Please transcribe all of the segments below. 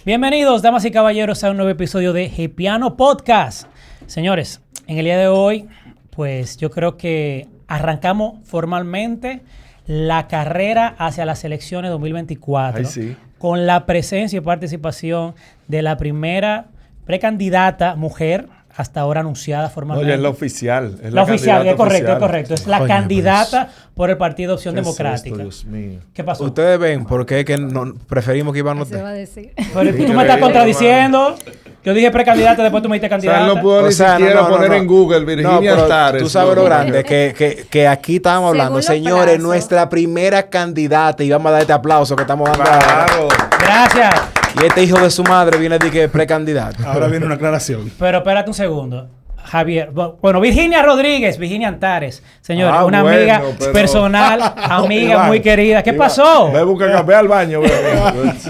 Bienvenidos, damas y caballeros, a un nuevo episodio de Hipiano Podcast. Señores, en el día de hoy, pues yo creo que arrancamos formalmente la carrera hacia las elecciones 2024 con la presencia y participación de la primera precandidata mujer hasta ahora anunciada formalmente. Oye, es la oficial. Es la oficial, es correcto, es correcto. Es la candidata pues, por el Partido Opción Democrática. Dios mío. ¿Qué pasó? Ustedes ven por qué es que no, preferimos que Iván no esté. Pero tú me estás contradiciendo. Yo dije precandidata, después tú me dijiste candidata. O sea, él no pudo ni siquiera poner en Google Virginia Antares. Tú sabes lo grande, que aquí estamos hablando. Señores, nuestra primera candidata. Y vamos a dar este aplauso que estamos dando. Claro. Gracias. Y este hijo de su madre viene de que precandidato. Ahora viene una aclaración. Pero espérate un segundo. Javier, bueno, Virginia Rodríguez, Virginia Antares, señores, una amiga personal, amiga Iván, muy querida. ¿Qué pasó? Ve, busca café al baño.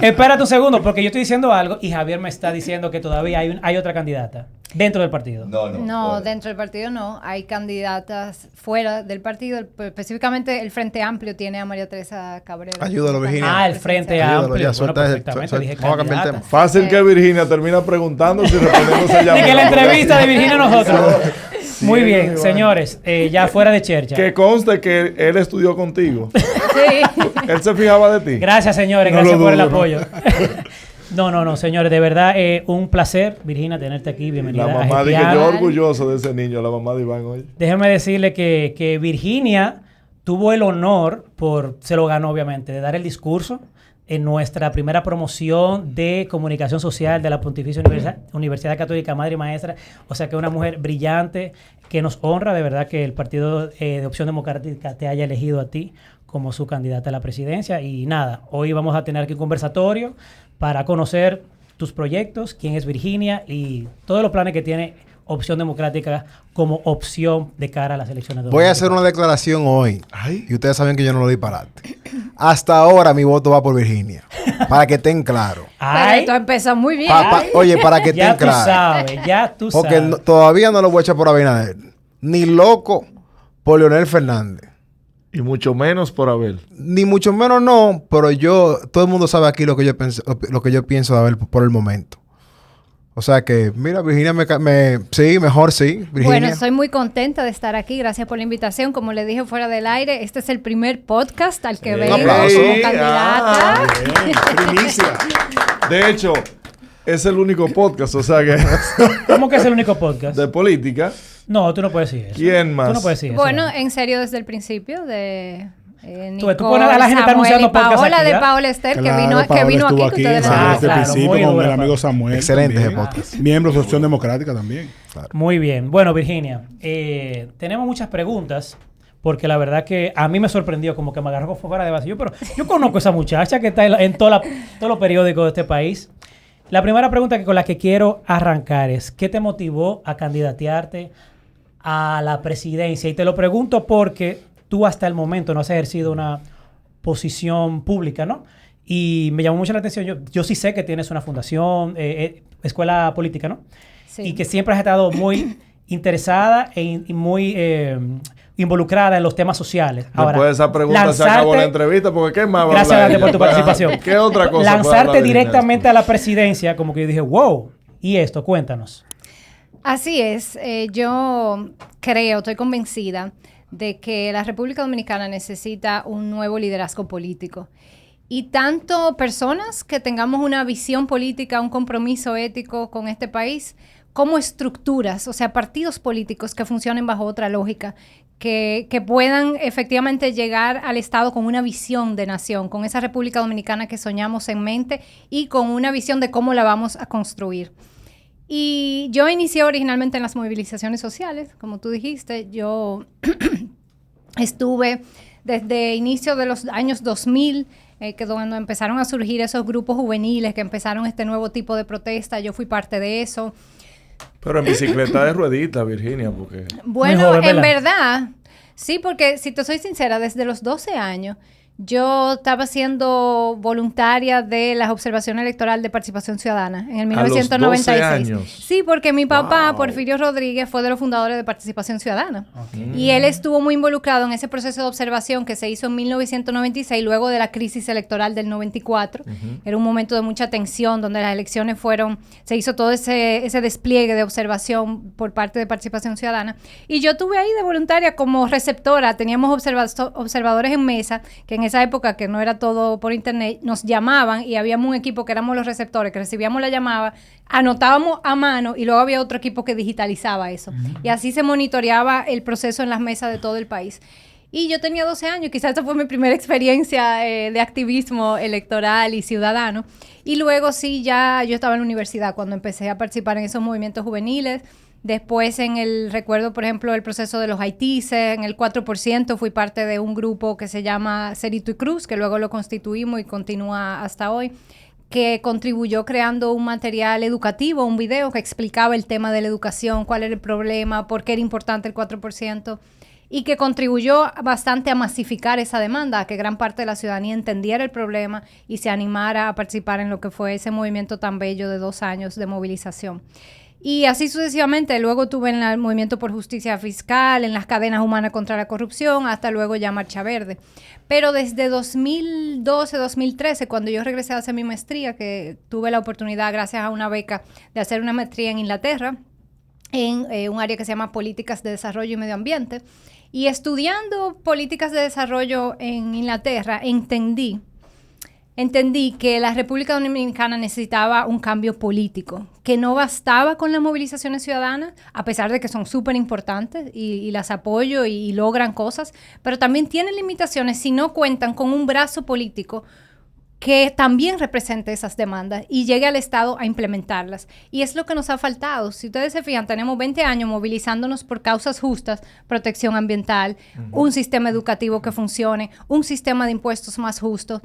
Espérate un segundo, porque yo estoy diciendo algo y Javier me está diciendo que todavía hay otra candidata dentro del partido. No, dentro del partido no. Hay candidatas fuera del partido. Específicamente el Frente Amplio tiene a María Teresa Cabrera. Ayúdalo, Virginia. El Frente Amplio. Ya, bueno, perfectamente. Dije vamos a cambiar el tema. Fácil que Virginia termina preguntando si respondemos a llamada. Y que la entrevista de Virginia nosotros. Sí, muy bien, señores, ya fuera de chercha. Que conste que él estudió contigo. Sí. Él se fijaba de ti. Gracias, señores, gracias por el apoyo. No, señores, de verdad, un placer, Virginia, tenerte aquí. Bienvenida. La mamá de que yo orgulloso de ese niño, la mamá de Iván hoy. Déjeme decirle que Virginia tuvo el honor, se lo ganó obviamente, de dar el discurso en nuestra primera promoción de comunicación social de la Pontificia Universidad Católica Madre y Maestra. O sea que una mujer brillante que nos honra, de verdad, que el Partido de Opción Democrática te haya elegido a ti como su candidata a la presidencia. Y nada, hoy vamos a tener aquí un conversatorio para conocer tus proyectos, quién es Virginia y todos los planes que tiene Opción Democrática como opción de cara a las elecciones. Voy a hacer una declaración hoy. Y ustedes saben que yo no lo disparate. Hasta ahora mi voto va por Virginia. Para que estén claros. Pero esto empezó muy bien. Oye, para que estén claros. Ya tú sabes. Porque todavía no lo voy a echar por Abinader. Ni loco por Leonel Fernández. Y mucho menos por Abel. Ni mucho menos no. Pero todo el mundo sabe aquí lo que yo pienso de Abel por el momento. O sea que, mira, Virginia sí, mejor sí, Virginia. Bueno, estoy muy contenta de estar aquí. Gracias por la invitación. Como le dije fuera del aire, este es el primer podcast al que vengo como candidata. Primicia. De hecho, es el único podcast, o sea que... ¿Cómo que es el único podcast? De política. No, tú no puedes decir eso. ¿Quién más? Tú no puedes decir eso. Bueno, en serio, desde el principio de... Tú pones a la gente está anunciando podcast Paola aquí, de Paola Esther, claro, que vino aquí. Ustedes desde el principio con el amigo Samuel. Excelente ese podcast. Miembros de Opción Democrática también. Claro. Muy bien. Bueno, Virginia, tenemos muchas preguntas porque la verdad que a mí me sorprendió, como que me agarró fuera de vacío, pero yo conozco a esa muchacha que está en todos los periódicos de este país. La primera pregunta con la que quiero arrancar es, ¿qué te motivó a candidatearte a la presidencia? Y te lo pregunto porque tú hasta el momento no has ejercido una posición pública, ¿no? Y me llamó mucho la atención. Yo sí sé que tienes una fundación, escuela política, ¿no? Sí. Y que siempre has estado muy interesada y muy involucrada en los temas sociales. Ahora, después de esa pregunta se acabó la entrevista, porque ¿qué más va a hablar? Gracias, Dante, por tu participación. ¿Qué otra cosa? Lanzarte directamente a la presidencia, como que yo dije, wow, ¿y esto? Cuéntanos. Así es. Yo estoy convencida de que la República Dominicana necesita un nuevo liderazgo político. Y tanto personas que tengamos una visión política, un compromiso ético con este país, como estructuras, o sea, partidos políticos que funcionen bajo otra lógica, que puedan efectivamente llegar al Estado con una visión de nación, con esa República Dominicana que soñamos en mente y con una visión de cómo la vamos a construir. Y yo inicié originalmente en las movilizaciones sociales, como tú dijiste. Yo estuve desde inicio de los años 2000, que cuando empezaron a surgir esos grupos juveniles que empezaron este nuevo tipo de protesta. Yo fui parte de eso. Pero en bicicleta de ruedita, Virginia, porque... Bueno, en verdad, sí, porque si te soy sincera, desde los 12 años, yo estaba siendo voluntaria de las observaciones electorales de participación ciudadana en el 1996. A los 12 años. Sí, porque mi papá, Wow. Porfirio Rodríguez, fue de los fundadores de Participación Ciudadana. Y él estuvo muy involucrado en ese proceso de observación que se hizo en 1996, luego de la crisis electoral del 94. Era un momento de mucha tensión, donde las elecciones se hizo todo ese despliegue de observación por parte de Participación Ciudadana. Y yo estuve ahí de voluntaria como receptora. Teníamos observadores en mesa, que en esa época, que no era todo por internet, nos llamaban y habíamos un equipo que éramos los receptores, que recibíamos la llamada, anotábamos a mano y luego había otro equipo que digitalizaba eso. Y así se monitoreaba el proceso en las mesas de todo el país. Y yo tenía 12 años, quizás esta fue mi primera experiencia de activismo electoral y ciudadano. Y luego sí, ya yo estaba en la universidad cuando empecé a participar en esos movimientos juveniles. Después recuerdo, por ejemplo, el proceso de los Haitises, en el 4% fui parte de un grupo que se llama Cerito y Cruz, que luego lo constituimos y continúa hasta hoy, que contribuyó creando un material educativo, un video que explicaba el tema de la educación, cuál era el problema, por qué era importante el 4%, y que contribuyó bastante a masificar esa demanda, a que gran parte de la ciudadanía entendiera el problema y se animara a participar en lo que fue ese movimiento tan bello de 2 años de movilización. Y así sucesivamente, luego tuve en el movimiento por justicia fiscal, en las cadenas humanas contra la corrupción, hasta luego ya Marcha Verde. Pero desde 2012, 2013, cuando yo regresé a hacer mi maestría, que tuve la oportunidad, gracias a una beca, de hacer una maestría en Inglaterra, en un área que se llama Políticas de Desarrollo y Medio Ambiente, y estudiando políticas de desarrollo en Inglaterra, entendí que la República Dominicana necesitaba un cambio político, que no bastaba con las movilizaciones ciudadanas, a pesar de que son súper importantes y las apoyo y logran cosas, pero también tienen limitaciones si no cuentan con un brazo político que también represente esas demandas y llegue al Estado a implementarlas. Y es lo que nos ha faltado. Si ustedes se fijan, tenemos 20 años movilizándonos por causas justas, protección ambiental, un sistema educativo que funcione, un sistema de impuestos más justo.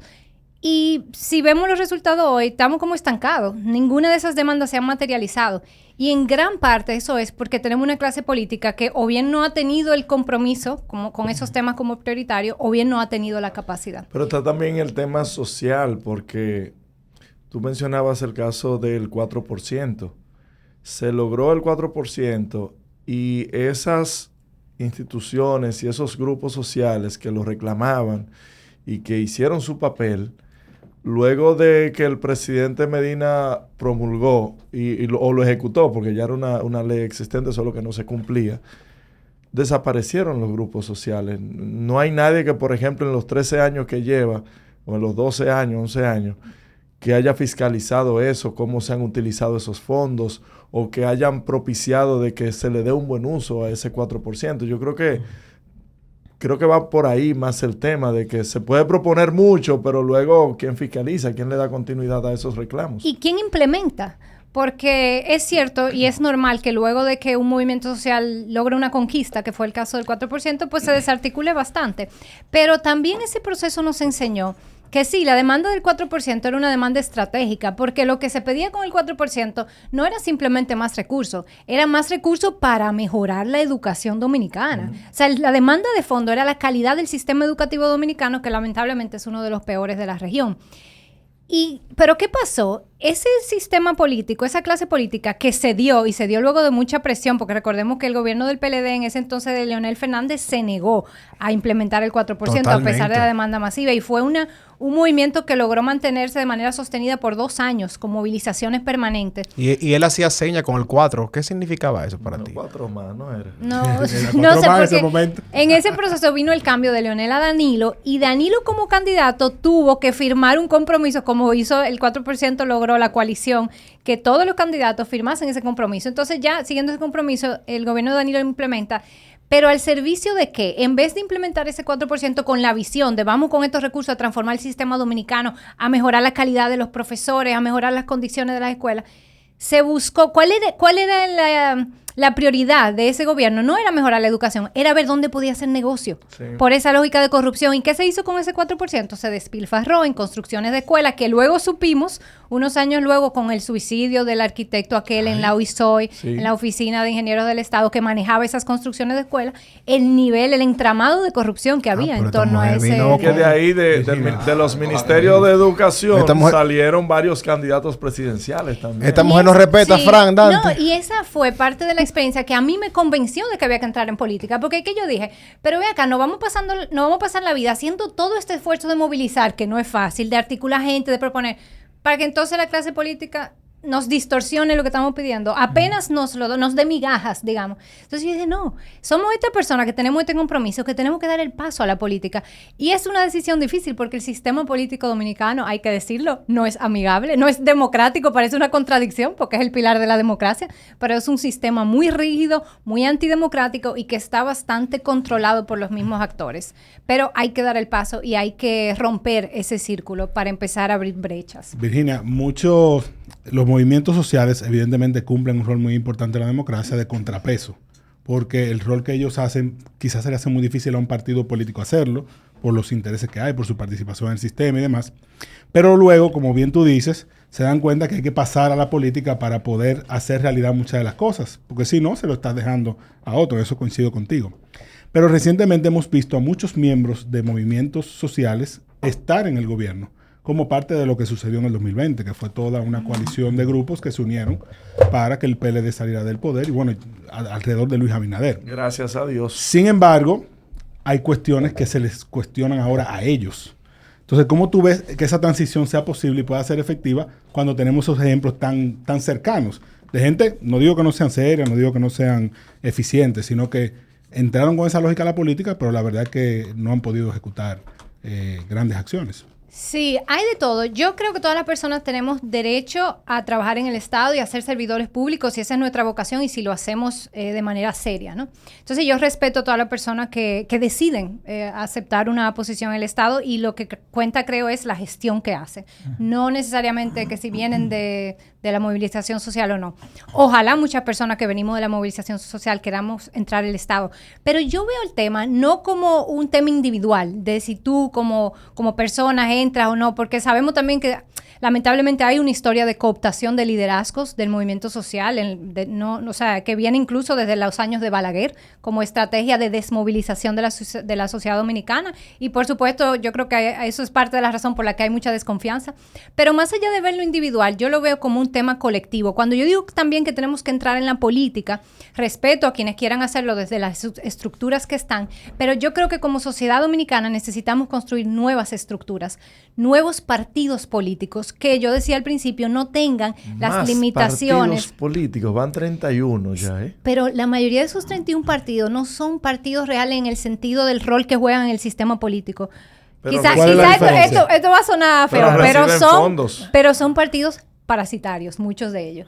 Y si vemos los resultados hoy, estamos como estancados. Ninguna de esas demandas se han materializado. Y en gran parte eso es porque tenemos una clase política que o bien no ha tenido el compromiso como con esos temas como prioritario, o bien no ha tenido la capacidad. Pero está también el tema social, porque tú mencionabas el caso del 4%. Se logró el 4% y esas instituciones y esos grupos sociales que lo reclamaban y que hicieron su papel, luego de que el presidente Medina promulgó o lo ejecutó, porque ya era una ley existente, solo que no se cumplía, desaparecieron los grupos sociales. No hay nadie que, por ejemplo, en los 13 años que lleva, o en los 12 años, 11 años, que haya fiscalizado eso, cómo se han utilizado esos fondos, o que hayan propiciado de que se le dé un buen uso a ese 4%. Yo creo que va por ahí más el tema de que se puede proponer mucho, pero luego ¿quién fiscaliza? ¿Quién le da continuidad a esos reclamos? ¿Y quién implementa? Porque es cierto y es normal que luego de que un movimiento social logre una conquista, que fue el caso del 4%, pues se desarticule bastante. Pero también ese proceso nos enseñó que sí, la demanda del 4% era una demanda estratégica, porque lo que se pedía con el 4% no era simplemente más recursos, era más recursos para mejorar la educación dominicana. O sea, la demanda de fondo era la calidad del sistema educativo dominicano, que lamentablemente es uno de los peores de la región. ¿Pero qué pasó? Ese sistema político, esa clase política que se dio luego de mucha presión, porque recordemos que el gobierno del PLD en ese entonces de Leonel Fernández se negó a implementar el 4%. Totalmente. A pesar de la demanda masiva, y fue un movimiento que logró mantenerse de manera sostenida por 2 años con movilizaciones permanentes. Y él hacía seña con el 4. ¿Qué significaba eso para ti? 4 más, ¿no era? No sé, porque en ese proceso vino el cambio de Leonel a Danilo, y Danilo como candidato tuvo que firmar un compromiso, como hizo el 4%, logró la coalición, que todos los candidatos firmasen ese compromiso. Entonces ya, siguiendo ese compromiso, el gobierno de Danilo lo implementa. ¿Pero al servicio de qué? En vez de implementar ese 4% con la visión de vamos con estos recursos a transformar el sistema dominicano, a mejorar la calidad de los profesores, a mejorar las condiciones de las escuelas, se buscó, ¿cuál era la prioridad de ese gobierno no era mejorar la educación, era ver dónde podía hacer negocio. Sí. Por esa lógica de corrupción. ¿Y qué se hizo con ese 4%? Se despilfarró en construcciones de escuelas que luego supimos, unos años luego, con el suicidio del arquitecto aquel en la UISOI, sí. en la Oficina de Ingenieros del Estado, que manejaba esas construcciones de escuelas, el nivel, el entramado de corrupción que había en torno a ese... Que de ahí, de los ministerios de educación, salieron varios candidatos presidenciales también. Esta mujer nos respeta, sí, Fran, Dante. No, y esa fue parte de la experiencia que a mí me convenció de que había que entrar en política, porque que yo dije, pero ve acá, no vamos a pasar la vida haciendo todo este esfuerzo de movilizar, que no es fácil, de articular gente, de proponer, para que entonces la clase política nos distorsione lo que estamos pidiendo, apenas nos dé migajas, digamos. Entonces yo dije, no, somos esta persona que tenemos este compromiso, que tenemos que dar el paso a la política. Y es una decisión difícil porque el sistema político dominicano, hay que decirlo, no es amigable, no es democrático, parece una contradicción porque es el pilar de la democracia, pero es un sistema muy rígido, muy antidemocrático y que está bastante controlado por los mismos actores. Pero hay que dar el paso y hay que romper ese círculo para empezar a abrir brechas. Virginia, los movimientos sociales evidentemente cumplen un rol muy importante en la democracia de contrapeso, porque el rol que ellos hacen quizás se le hace muy difícil a un partido político hacerlo, por los intereses que hay, por su participación en el sistema y demás. Pero luego, como bien tú dices, se dan cuenta que hay que pasar a la política para poder hacer realidad muchas de las cosas, porque si no, se lo estás dejando a otro, eso coincido contigo. Pero recientemente hemos visto a muchos miembros de movimientos sociales estar en el gobierno, como parte de lo que sucedió en el 2020, que fue toda una coalición de grupos que se unieron para que el PLD saliera del poder y bueno, alrededor de Luis Abinader. Gracias a Dios. Sin embargo, hay cuestiones que se les cuestionan ahora a ellos. Entonces, ¿cómo tú ves que esa transición sea posible y pueda ser efectiva cuando tenemos esos ejemplos tan cercanos? De gente, no digo que no sean serias, no digo que no sean eficientes, sino que entraron con esa lógica a la política, pero la verdad es que no han podido ejecutar grandes acciones. Sí, hay de todo. Yo creo que todas las personas tenemos derecho a trabajar en el Estado y a ser servidores públicos, y esa es nuestra vocación, y si lo hacemos de manera seria, ¿no? Entonces yo respeto a todas las personas que deciden aceptar una posición en el Estado, y lo que cuenta, creo, es la gestión que hace. No necesariamente que si vienen de la movilización social o no. Ojalá muchas personas que venimos de la movilización social queramos entrar al Estado. Pero yo veo el tema no como un tema individual, de si tú como persona entras o no, porque sabemos también que lamentablemente hay una historia de cooptación de liderazgos del movimiento social, o sea, que viene incluso desde los años de Balaguer como estrategia de desmovilización de la sociedad dominicana. Y por supuesto, yo creo que eso es parte de la razón por la que hay mucha desconfianza. Pero más allá de verlo individual, yo lo veo como un tema colectivo. Cuando yo digo también que tenemos que entrar en la política, respeto a quienes quieran hacerlo desde las estructuras que están, pero yo creo que como sociedad dominicana necesitamos construir nuevas estructuras, nuevos partidos políticos que yo decía al principio no tengan las limitaciones. Partidos políticos, van 31 ya, ¿eh? Pero la mayoría de esos 31 partidos no son partidos reales en el sentido del rol que juegan en el sistema político. Quizás esto va a sonar feo, pero son partidos parasitarios, muchos de ellos.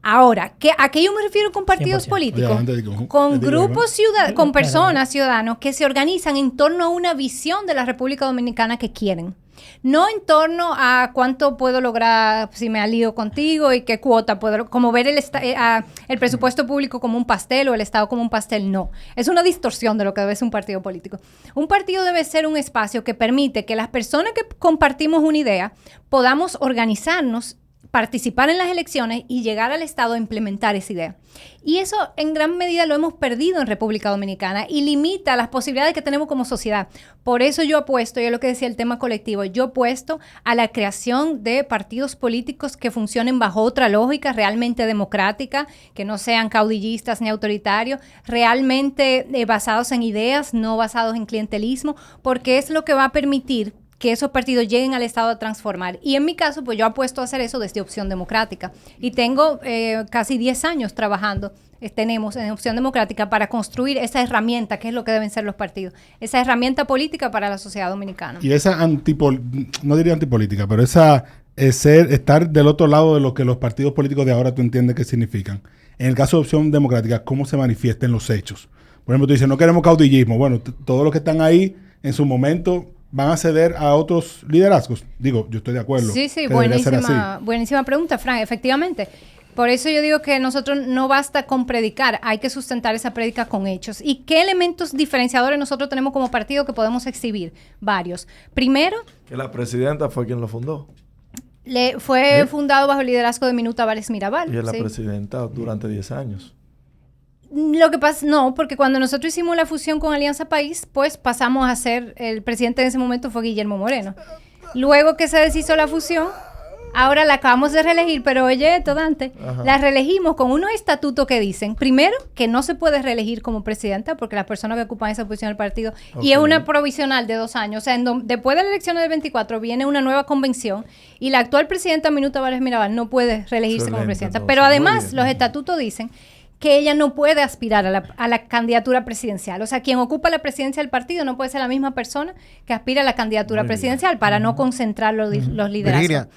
Ahora, ¿a qué yo me refiero con partidos 100%. Políticos? Con grupos ciudadanos, con personas, ciudadanos, que se organizan en torno a una visión de la República Dominicana que quieren. No en torno a cuánto puedo lograr si me alío contigo y qué cuota puedo, como ver el presupuesto público como un pastel o el Estado como un pastel, no. Es una distorsión de lo que debe ser un partido político. Un partido debe ser un espacio que permite que las personas que compartimos una idea podamos organizarnos, participar en las elecciones y llegar al Estado a implementar esa idea. Y eso en gran medida lo hemos perdido en República Dominicana y limita las posibilidades que tenemos como sociedad. Por eso yo apuesto, y es lo que decía el tema colectivo, yo apuesto a la creación de partidos políticos que funcionen bajo otra lógica realmente democrática, que no sean caudillistas ni autoritarios, realmente basados en ideas, no basados en clientelismo, porque es lo que va a permitir que esos partidos lleguen al Estado a transformar. Y en mi caso, pues yo apuesto a hacer eso desde Opción Democrática. Y tengo casi 10 años trabajando, tenemos en Opción Democrática para construir esa herramienta, que es lo que deben ser los partidos. Esa herramienta política para la sociedad dominicana. Y esa no diría antipolítica, pero esa estar del otro lado de lo que los partidos políticos de ahora tú entiendes que significan. En el caso de Opción Democrática, ¿cómo se manifiesta en los hechos? Por ejemplo, tú dices, no queremos caudillismo. Bueno, todos los que están ahí en su momento van a ceder a otros liderazgos. Digo, yo estoy de acuerdo. Sí, buenísima pregunta, Fran. Efectivamente, Por eso yo digo que nosotros no basta con predicar, hay que sustentar esa prédica con hechos. ¿Y qué elementos diferenciadores nosotros tenemos como partido que podemos exhibir? Varios. Primero, Que la presidenta fue quien lo fundó. fue fundado bajo el liderazgo de Minuta Vález Mirabal. Y es la sí. presidenta durante 10 años. Lo que pasa, no, porque cuando nosotros hicimos la fusión con Alianza País, pues pasamos a ser, el presidente en ese momento fue Guillermo Moreno. Luego que se deshizo la fusión, ahora la acabamos de reelegir, pero oye, Dante, la reelegimos con unos estatutos que dicen, primero, que no se puede reelegir como presidenta, porque las personas que ocupan esa posición del partido, y es una provisional de 2 años, o sea, después de las elecciones del 24 viene una nueva convención, y la actual presidenta Minuta Vález Mirabal no puede reelegirse como presidenta. Entonces, Pero además, los estatutos dicen que ella no puede aspirar a la candidatura presidencial. O sea, quien ocupa la presidencia del partido no puede ser la misma persona que aspira a la candidatura presidencial para no concentrar los liderazgos. Virginia.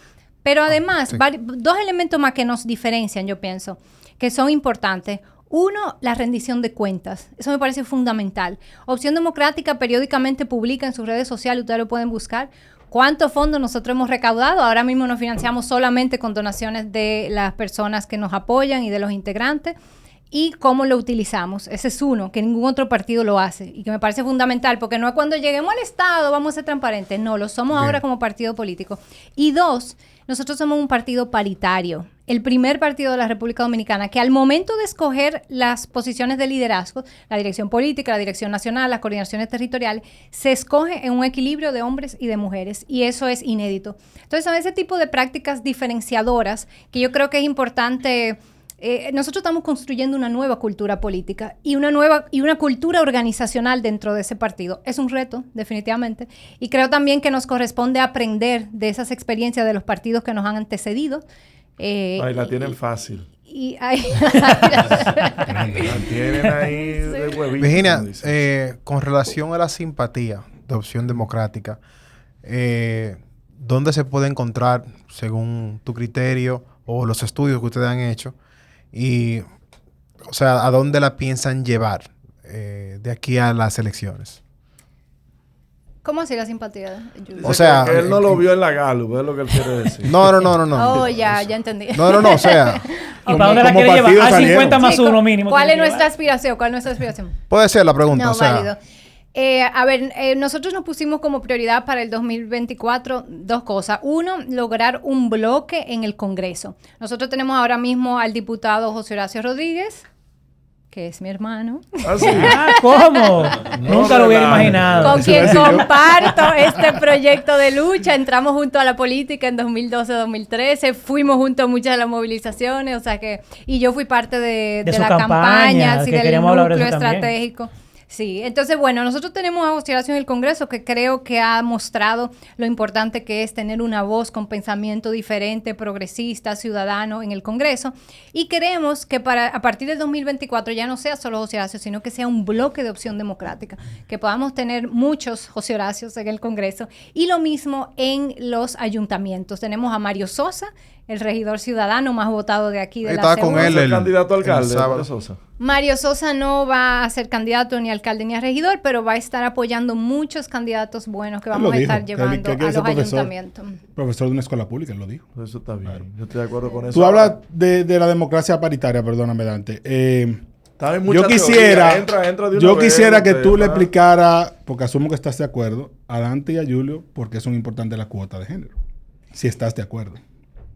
Pero además, dos elementos más que nos diferencian, yo pienso, que son importantes. Uno, la rendición de cuentas. Eso me parece fundamental. Opción Democrática periódicamente publica en sus redes sociales, ustedes lo pueden buscar, cuántos fondos nosotros hemos recaudado. Ahora mismo nos financiamos solamente con donaciones de las personas que nos apoyan y de los integrantes. Y cómo lo utilizamos. Ese es uno, que ningún otro partido lo hace y que me parece fundamental, porque no es cuando lleguemos al Estado vamos a ser transparentes. No, lo somos ahora como partido político. Y dos, nosotros somos un partido paritario. El primer partido de la República Dominicana que al momento de escoger las posiciones de liderazgo, la dirección política, la dirección nacional, las coordinaciones territoriales, se escoge en un equilibrio de hombres y de mujeres. Y eso es inédito. Entonces son ese tipo de prácticas diferenciadoras que yo creo que es importante. Nosotros estamos construyendo una nueva cultura política y una cultura organizacional dentro de ese partido. Es un reto, definitivamente. Y creo también que nos corresponde aprender de esas experiencias de los partidos que nos han antecedido. Ahí la tienen fácil. La tienen ahí de huevito. Virginia, con relación a la simpatía de Opción Democrática, ¿dónde se puede encontrar, según tu criterio o los estudios que ustedes han hecho? Y, o sea, ¿a dónde la piensan llevar de aquí a las elecciones? ¿Cómo así la simpatía? O sea, que él no lo vio en la Gallup, es lo que él quiere decir. No. Oh, ya entendí. No, o sea. ¿Y para dónde la quiere llevar? Al 50 más 1 mínimo. ¿Cuál es nuestra aspiración? Puede ser la pregunta, No, o sea. válido. Nosotros nos pusimos como prioridad para el 2024 2 cosas. Uno, lograr un bloque en el Congreso. Nosotros tenemos ahora mismo al diputado José Horacio Rodríguez, que es mi hermano. ¿Ah, sí? ¿Cómo? Nunca lo hubiera imaginado. Con quien comparto este proyecto de lucha. Entramos junto a la política en 2012-2013. Fuimos juntos a muchas de las movilizaciones. O sea que... Y yo fui parte de la campaña, así, del núcleo estratégico. Sí, entonces, bueno, nosotros tenemos a José Horacio en el Congreso que creo que ha mostrado lo importante que es tener una voz con pensamiento diferente, progresista, ciudadano en el Congreso. Y queremos que a partir del 2024 ya no sea solo José Horacio, sino que sea un bloque de Opción Democrática, que podamos tener muchos José Horacios en el Congreso. Y lo mismo en los ayuntamientos. Tenemos a Mario Sosa, el regidor ciudadano más votado de aquí de la estaba con él el candidato a alcalde, Mario Sosa. Mario Sosa no va a ser candidato ni alcalde ni a regidor, pero va a estar apoyando muchos candidatos buenos que vamos a estar llevando a los ayuntamientos. Profesor de una escuela pública, él lo dijo. Eso está bien. Claro. Yo estoy de acuerdo con eso. Tú hablas de la democracia paritaria, perdóname, Dante. Yo quisiera que tú le explicaras, porque asumo que estás de acuerdo, a Dante y a Julio, por qué son importantes las cuotas de género. Si estás de acuerdo.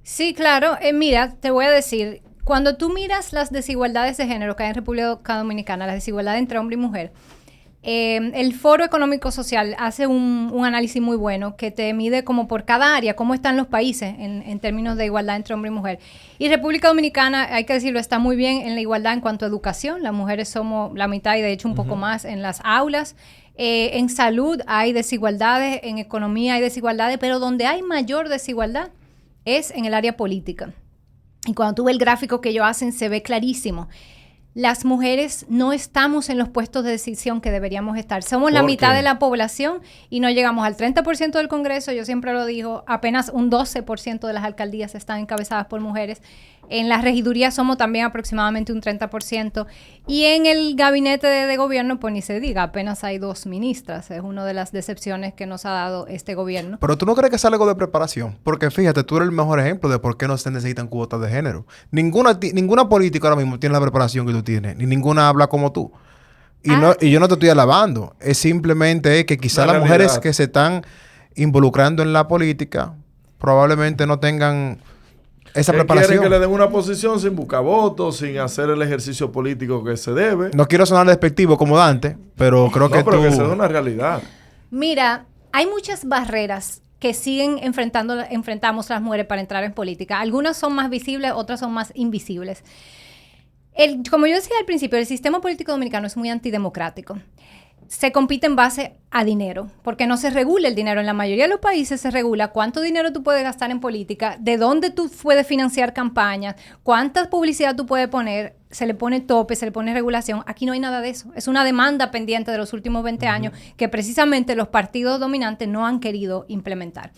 Sí, claro. Mira, te voy a decir, cuando tú miras las desigualdades de género que hay en República Dominicana, las desigualdades entre hombre y mujer, el Foro Económico Social hace un análisis muy bueno que te mide como por cada área, cómo están los países en términos de igualdad entre hombre y mujer. Y República Dominicana, hay que decirlo, está muy bien en la igualdad en cuanto a educación. Las mujeres somos la mitad y de hecho un poco más en las aulas. En salud hay desigualdades, en economía hay desigualdades, pero donde hay mayor desigualdad es en el área política. Y cuando tú ves el gráfico que ellos hacen, se ve clarísimo. Las mujeres no estamos en los puestos de decisión que deberíamos estar. Somos la mitad de la población y no llegamos al 30% del Congreso. Yo siempre lo digo, apenas un 12% de las alcaldías están encabezadas por mujeres. En la regiduría somos también aproximadamente un 30%. Y en el gabinete de gobierno, pues ni se diga, apenas hay 2 ministras. Es una de las decepciones que nos ha dado este gobierno. Pero tú no crees que es algo de preparación. Porque fíjate, tú eres el mejor ejemplo de por qué no se necesitan cuotas de género. Ninguna política ahora mismo tiene la preparación que tú tienes. Ni ninguna habla como tú. Y yo no te estoy alabando. Es simplemente que quizás las mujeres que se están involucrando en la política probablemente no tengan esa preparación. Quieren que le den una posición sin buscar votos, sin hacer el ejercicio político que se debe. No quiero sonar despectivo como Dante, pero creo que pero que eso es una realidad. Mira, hay muchas barreras que siguen enfrentamos las mujeres para entrar en política. Algunas son más visibles, otras son más invisibles. Como yo decía al principio, el sistema político dominicano es muy antidemocrático. Se compite en base a dinero, porque no se regula el dinero. En la mayoría de los países se regula cuánto dinero tú puedes gastar en política, de dónde tú puedes financiar campañas, cuánta publicidad tú puedes poner, se le pone tope, se le pone regulación. Aquí no hay nada de eso. Es una demanda pendiente de los últimos 20 años que precisamente los partidos dominantes no han querido implementar.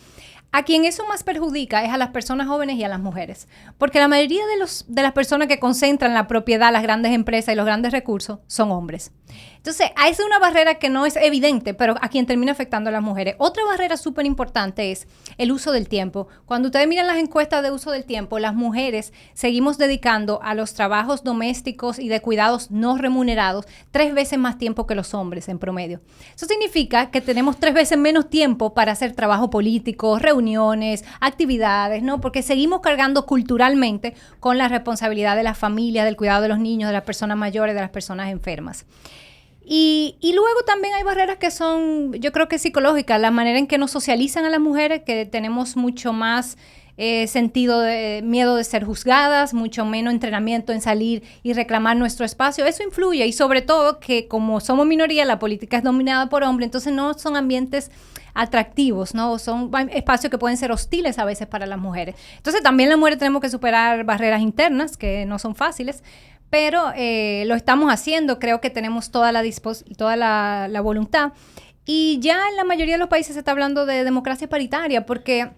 A quien eso más perjudica es a las personas jóvenes y a las mujeres, porque la mayoría de las personas que concentran la propiedad, las grandes empresas y los grandes recursos son hombres. Entonces, esa es una barrera que no es evidente, pero a quien termina afectando a las mujeres. Otra barrera súper importante es el uso del tiempo. Cuando ustedes miran las encuestas de uso del tiempo, las mujeres seguimos dedicando a los trabajos domésticos y de cuidados no remunerados 3 veces más tiempo que los hombres en promedio. Eso significa que tenemos 3 veces menos tiempo para hacer trabajo político, reuniones, actividades, ¿no? Porque seguimos cargando culturalmente con la responsabilidad de la familia, del cuidado de los niños, de las personas mayores, de las personas enfermas. Y luego también hay barreras que son, yo creo que psicológicas, la manera en que nos socializan a las mujeres, que tenemos mucho más sentido de miedo de ser juzgadas, mucho menos entrenamiento en salir y reclamar nuestro espacio. Eso influye, y sobre todo que como somos minoría, la política es dominada por hombres, entonces no son ambientes atractivos, ¿no? Son espacios que pueden ser hostiles a veces para las mujeres. Entonces también las mujeres tenemos que superar barreras internas que no son fáciles, pero lo estamos haciendo. Creo que tenemos toda la voluntad. Y ya en la mayoría de los países se está hablando de democracia paritaria, porque,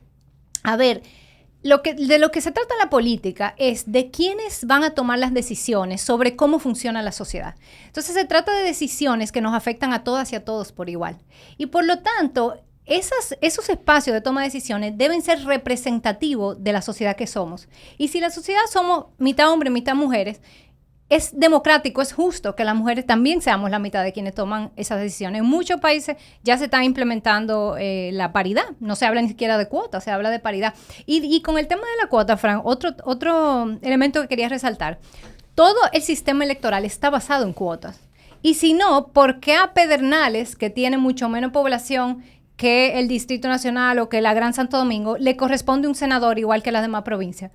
a ver, de lo que se trata la política es de quiénes van a tomar las decisiones sobre cómo funciona la sociedad. Entonces se trata de decisiones que nos afectan a todas y a todos por igual. Y por lo tanto, esos espacios de toma de decisiones deben ser representativos de la sociedad que somos. Y si la sociedad somos mitad hombres, mitad mujeres, es democrático, es justo que las mujeres también seamos la mitad de quienes toman esas decisiones. En muchos países ya se está implementando la paridad. No se habla ni siquiera de cuotas, se habla de paridad. Y con el tema de la cuota, Fran, otro elemento que quería resaltar. Todo el sistema electoral está basado en cuotas. Y si no, ¿por qué a Pedernales, que tiene mucho menos población que el Distrito Nacional o que la Gran Santo Domingo, le corresponde un senador igual que las demás provincias?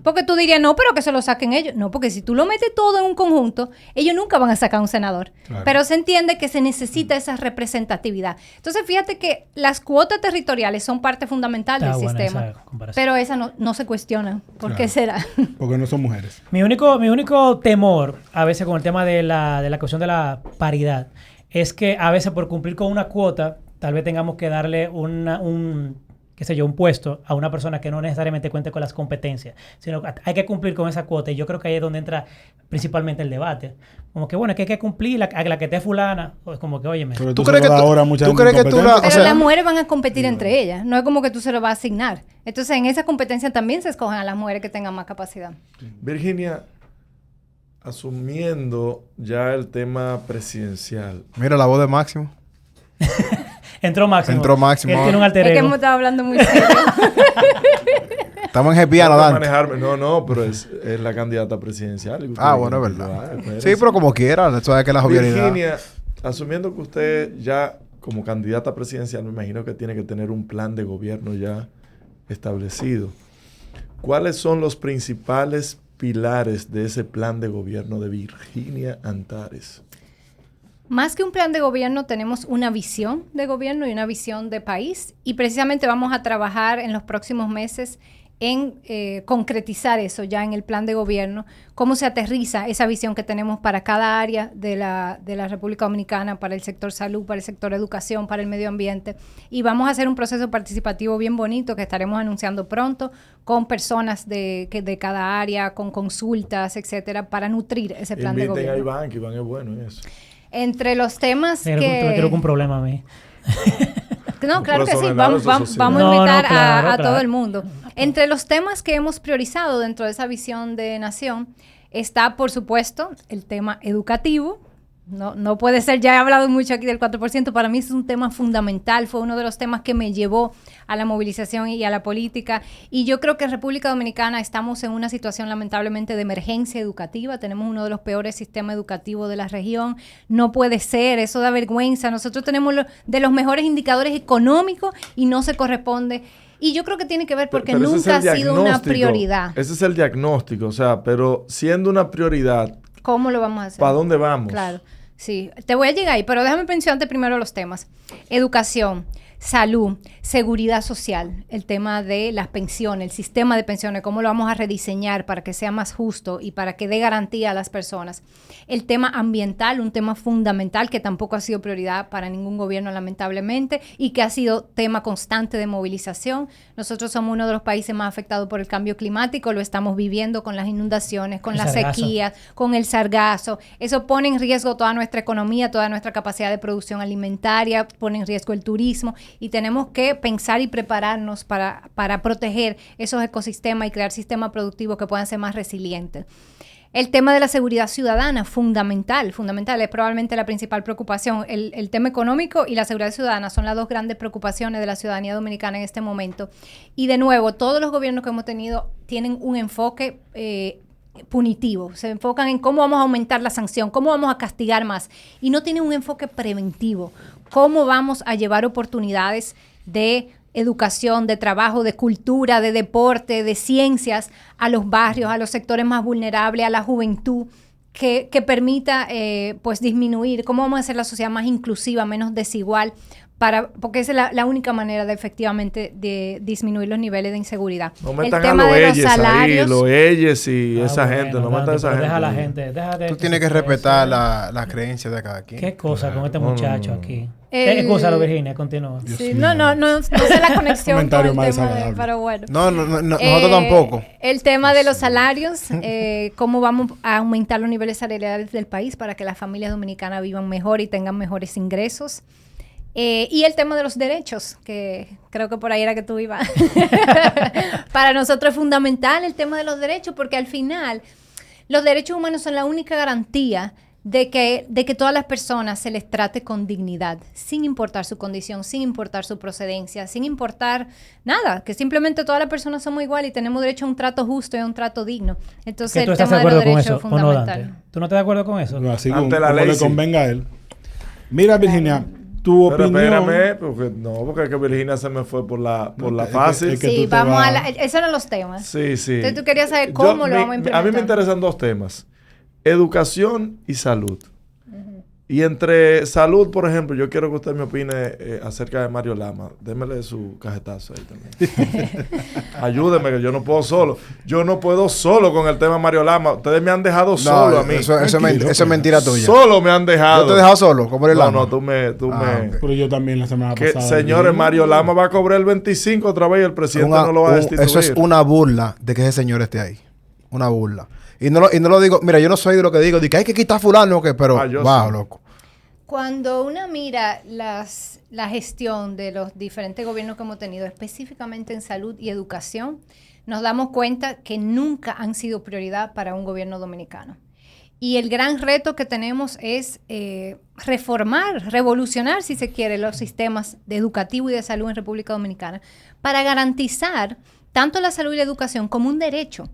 Porque tú dirías, no, pero que se lo saquen ellos. No, porque si tú lo metes todo en un conjunto, ellos nunca van a sacar un senador. Claro. Pero se entiende que se necesita esa representatividad. Entonces, fíjate que las cuotas territoriales son parte fundamental del sistema. Pero esa no se cuestiona. ¿Por qué será? Porque no son mujeres. Mi único temor, a veces con el tema de la cuestión de la paridad, es que a veces por cumplir con una cuota, tal vez tengamos que darle un puesto a una persona que no necesariamente cuente con las competencias, sino que hay que cumplir con esa cuota, y yo creo que ahí es donde entra principalmente el debate. Como que bueno, que hay que cumplir a la que esté fulana, o es como que, óyeme. ¿Tú crees que Pero las mujeres van a competir entre ellas, no es como que tú se lo vas a asignar. Entonces, en esa competencia también se escogen a las mujeres que tengan más capacidad. Virginia, asumiendo ya el tema presidencial. Mira la voz de Máximo. Entró Máximo. Él tiene un alter ego. Es que hemos estado hablando muy serio. Estamos en Gepiano, Dante. No, pero es la candidata presidencial. Bueno, es verdad. Sí, pero como quiera. Eso es que la jovialidad. Virginia, asumiendo que usted ya como candidata presidencial, me imagino que tiene que tener un plan de gobierno ya establecido. ¿Cuáles son los principales pilares de ese plan de gobierno de Virginia Antares? Más que un plan de gobierno, tenemos una visión de gobierno y una visión de país. Y precisamente vamos a trabajar en los próximos meses en concretizar eso ya en el plan de gobierno, cómo se aterriza esa visión que tenemos para cada área de la República Dominicana, para el sector salud, para el sector educación, para el medio ambiente. Y vamos a hacer un proceso participativo bien bonito que estaremos anunciando pronto con personas de cada área, con consultas, etcétera, para nutrir ese plan de gobierno. Inviten a Iván, que Iván es bueno en eso. Entre los temas Pero que... no quiero un problema a mí. No, claro que sí, Personal, vamos a No, invitar claro, a claro. todo el mundo. Entre los temas que hemos priorizado dentro de esa visión de nación está, por supuesto, el tema educativo. No puede ser, ya he hablado mucho aquí del 4%, para mí es un tema fundamental, fue uno de los temas que me llevó a la movilización y a la política, y yo creo que en República Dominicana estamos en una situación lamentablemente de emergencia educativa, tenemos uno de los peores sistemas educativos de la región, no puede ser, eso da vergüenza, nosotros tenemos de los mejores indicadores económicos y no se corresponde, y yo creo que tiene que ver porque Pero ese nunca es el ha sido una diagnóstico. prioridad. Ese es el diagnóstico, o sea, pero siendo una prioridad, ¿Cómo lo vamos a hacer? ¿para dónde vamos? Claro, sí. Te voy a llegar ahí, pero déjame mencionarte primero los temas. Educación, salud, seguridad social, el tema de las pensiones, el sistema de pensiones, cómo lo vamos a rediseñar para que sea más justo y para que dé garantía a las personas. El tema ambiental, un tema fundamental que tampoco ha sido prioridad para ningún gobierno, lamentablemente, y que ha sido tema constante de movilización. Nosotros somos uno de los países más afectados por el cambio climático, lo estamos viviendo con las inundaciones, con las sequías, con el sargazo. Eso pone en riesgo toda nuestra economía, toda nuestra capacidad de producción alimentaria, pone en riesgo el turismo, y tenemos que pensar y prepararnos para proteger esos ecosistemas y crear sistemas productivos que puedan ser más resilientes. El tema de la seguridad ciudadana, fundamental, es probablemente la principal preocupación. El tema económico y la seguridad ciudadana son las dos grandes preocupaciones de la ciudadanía dominicana en este momento. Y de nuevo, todos los gobiernos que hemos tenido tienen un enfoque punitivo, se enfocan en cómo vamos a aumentar la sanción, cómo vamos a castigar más, y no tienen un enfoque preventivo, cómo vamos a llevar oportunidades de educación, de trabajo, de cultura, de deporte, de ciencias a los barrios, a los sectores más vulnerables, a la juventud, que permita pues disminuir, cómo vamos a hacer la sociedad más inclusiva, menos desigual, porque esa es la única manera de efectivamente de disminuir los niveles de inseguridad. No metan el tema a los de los Eyes salarios, ahí, los Eyes y esa bueno, gente, no metan a Dante, esa pero gente. deja a la ahí. gente, déjate Tú que tienes se que exprese. respetar las creencias de cada quien. ¿Qué cosa con este No, no, muchacho no. aquí? El- Excúsalo, Virginia, continúa. Dios sí, mío. no sé la conexión con Comentario el más tema, desagradable. pero bueno. No, nosotros tampoco. El tema de los salarios, cómo vamos a aumentar los niveles salariales del país para que las familias dominicanas vivan mejor y tengan mejores ingresos. Y el tema de los derechos, que creo que por ahí era que tú ibas. Para nosotros es fundamental el tema de los derechos, porque al final los derechos humanos son la única garantía de que todas las personas se les trate con dignidad, sin importar su condición, sin importar su procedencia, sin importar nada, que simplemente todas las personas somos iguales y tenemos derecho a un trato justo y a un trato digno. Entonces, ¿Que tú el estás de tema de los acuerdo con derechos eso es o no, fundamental. Dante? ¿Tú no estás de acuerdo con eso? Así Ante como, la como ley, le sí. convenga a él. Mira, Virginia, tu Pero opinión... espérame, porque es que Virginia se me fue por la Es que- fácil. es que tú Sí, te vamos vas- esos eran los temas. Sí, sí. Entonces, tú querías saber cómo lo vamos a implementar. A mí me interesan dos temas. Educación y salud. Y entre salud, por ejemplo, yo quiero que usted me opine acerca de Mario Lama. Démele su cajetazo ahí también. Ayúdeme, que yo no puedo solo. Yo no puedo solo con el tema Mario Lama. Ustedes me han dejado solo a mí. Eso es Tranquilo, eso es mentira tuya. Solo me han dejado. Yo te he dejado solo, como eres No, Lama. no, tú me... ok. Pero yo también la semana Que, pasada... señores, dije, Mario Lama va a cobrar el 25 otra vez y el presidente Una- no lo va a destituir. eso es una burla de que ese señor esté ahí. Una burla. Y no lo digo... Mira, yo no soy de lo que digo. De que hay que quitar a fulano, que, pero... Yo wow, sí. loco. Cuando uno mira la gestión de los diferentes gobiernos que hemos tenido, específicamente en salud y educación, nos damos cuenta que nunca han sido prioridad para un gobierno dominicano. Y el gran reto que tenemos es reformar, revolucionar, si se quiere, los sistemas de educativo y de salud en República Dominicana para garantizar tanto la salud y la educación como un derecho.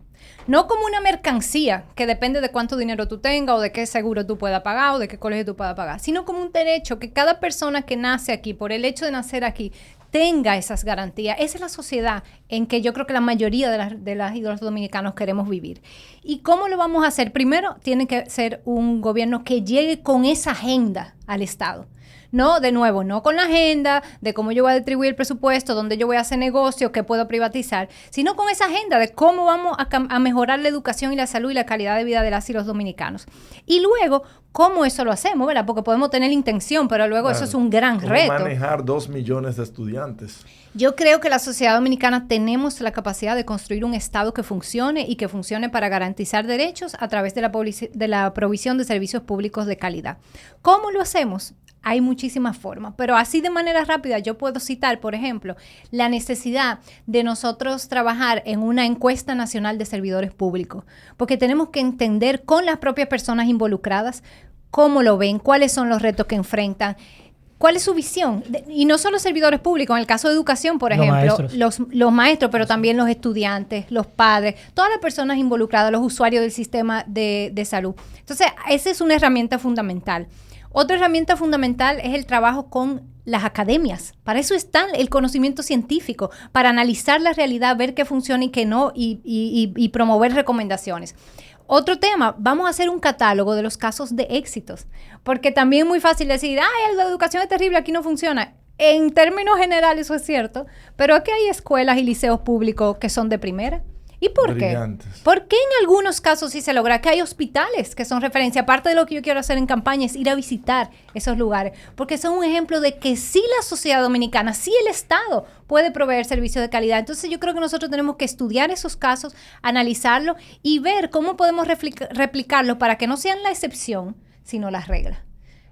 No como una mercancía que depende de cuánto dinero tú tengas o de qué seguro tú puedas pagar o de qué colegio tú puedas pagar, sino como un derecho que cada persona que nace aquí, por el hecho de nacer aquí, tenga esas garantías. Esa es la sociedad en que yo creo que la mayoría de las y de los dominicanos queremos vivir. ¿Y cómo lo vamos a hacer? Primero, tiene que ser un gobierno que llegue con esa agenda al Estado. No, de nuevo, no con la agenda de cómo yo voy a distribuir el presupuesto, dónde yo voy a hacer negocio, qué puedo privatizar, sino con esa agenda de cómo vamos a mejorar la educación y la salud y la calidad de vida de las y los dominicanos. Y luego, ¿cómo eso lo hacemos? ¿Verdad? Porque podemos tener la intención, pero luego eso es un gran reto. Manejar 2 millones de estudiantes. Yo creo que la sociedad dominicana tenemos la capacidad de construir un Estado que funcione y que funcione para garantizar derechos a través de la provisión de servicios públicos de calidad. ¿Cómo lo hacemos? Hay muchísimas formas, pero así de manera rápida yo puedo citar, por ejemplo, la necesidad de nosotros trabajar en una encuesta nacional de servidores públicos, porque tenemos que entender con las propias personas involucradas cómo lo ven, cuáles son los retos que enfrentan, cuál es su visión. Y no solo servidores públicos, en el caso de educación, por ejemplo, los maestros, pero también los estudiantes, los padres, todas las personas involucradas, los usuarios del sistema de salud. Entonces, esa es una herramienta fundamental. Otra herramienta fundamental es el trabajo con las academias. Para eso está el conocimiento científico, para analizar la realidad, ver qué funciona y qué no, y promover recomendaciones. Otro tema, vamos a hacer un catálogo de los casos de éxitos, porque también es muy fácil decir, la educación es terrible, aquí no funciona. En términos generales eso es cierto, pero aquí hay escuelas y liceos públicos que son de primera. ¿Y por Brillantes. qué? ¿Por qué en algunos casos sí se logra? Que hay hospitales que son referencia. Aparte de lo que yo quiero hacer en campaña es ir a visitar esos lugares, porque son un ejemplo de que sí la sociedad dominicana, sí el Estado puede proveer servicios de calidad. Entonces yo creo que nosotros tenemos que estudiar esos casos, analizarlos y ver cómo podemos replicarlos para que no sean la excepción, sino las reglas.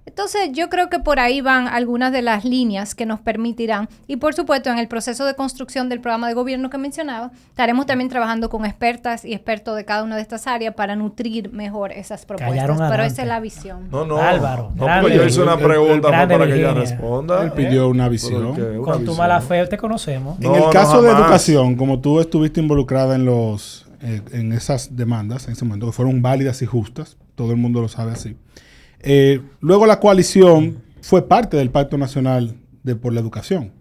Entonces, yo creo que por ahí van algunas de las líneas que nos permitirán. Y, por supuesto, en el proceso de construcción del programa de gobierno que mencionaba, estaremos también trabajando con expertas y expertos de cada una de estas áreas para nutrir mejor esas propuestas. Pero esa es la visión. No. Álvaro. No, porque yo hice una pregunta para que ella responda. Él pidió una visión. Con tu mala fe te conocemos. En el caso de educación, como tú estuviste involucrada en esas demandas, en ese momento, que fueron válidas y justas, todo el mundo lo sabe así. Luego la coalición fue parte del Pacto Nacional por la Educación.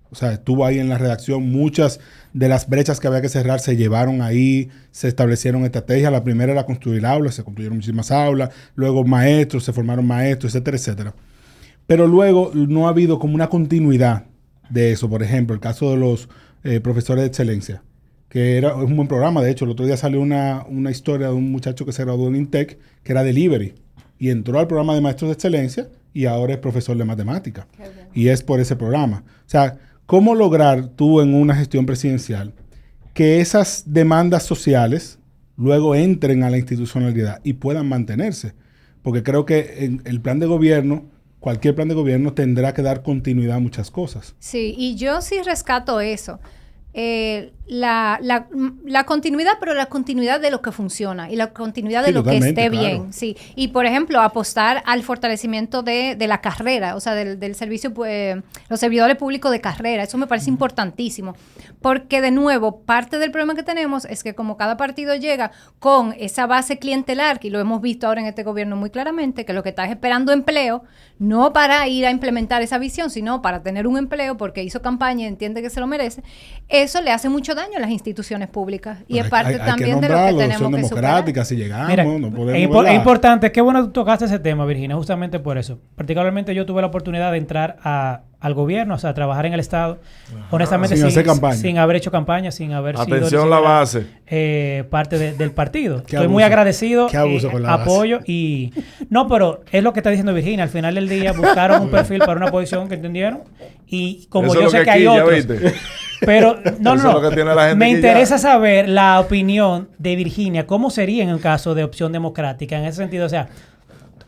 O sea, estuvo ahí en la redacción. Muchas de las brechas que había que cerrar se llevaron ahí, se establecieron estrategias. La primera era construir aulas, se construyeron muchísimas aulas. Luego maestros, se formaron maestros, etcétera, etcétera. Pero luego no ha habido como una continuidad de eso. Por ejemplo, el caso de los profesores de excelencia, que es un buen programa. De hecho, el otro día salió una historia de un muchacho que se graduó en INTEC, que era delivery. Y entró al programa de maestros de excelencia y ahora es profesor de matemática. Y es por ese programa. O sea, ¿cómo lograr tú en una gestión presidencial que esas demandas sociales luego entren a la institucionalidad y puedan mantenerse? Porque creo que en el plan de gobierno, cualquier plan de gobierno tendrá que dar continuidad a muchas cosas. Sí, y yo sí rescato eso. La continuidad, pero la continuidad de lo que funciona y la continuidad de lo que esté bien. Claro. Sí. Y, por ejemplo, apostar al fortalecimiento de la carrera, o sea, del servicio, los servidores públicos de carrera. Eso me parece importantísimo. Porque, de nuevo, parte del problema que tenemos es que como cada partido llega con esa base clientelar, que lo hemos visto ahora en este gobierno muy claramente, que lo que está es esperando empleo, no para ir a implementar esa visión, sino para tener un empleo porque hizo campaña y entiende que se lo merece. Eso le hace mucho daño a las instituciones públicas y es parte también de lo que tenemos que superar. Si llegamos, mira, no podemos es importante, qué bueno que tocaste ese tema, Virginia, justamente por eso. Particularmente yo tuve la oportunidad de entrar al gobierno, o sea, a trabajar en el Estado, honestamente sin haber hecho campaña, sin haber sido la base. Parte del partido. Estoy muy agradecido, apoyo y... No, pero es lo que está diciendo Virginia, al final del día buscaron un perfil para una posición que entendieron y como eso yo sé que hay otros... Pero, no. Me interesa saber la opinión de Virginia. ¿Cómo sería en el caso de Opción Democrática? En ese sentido, o sea...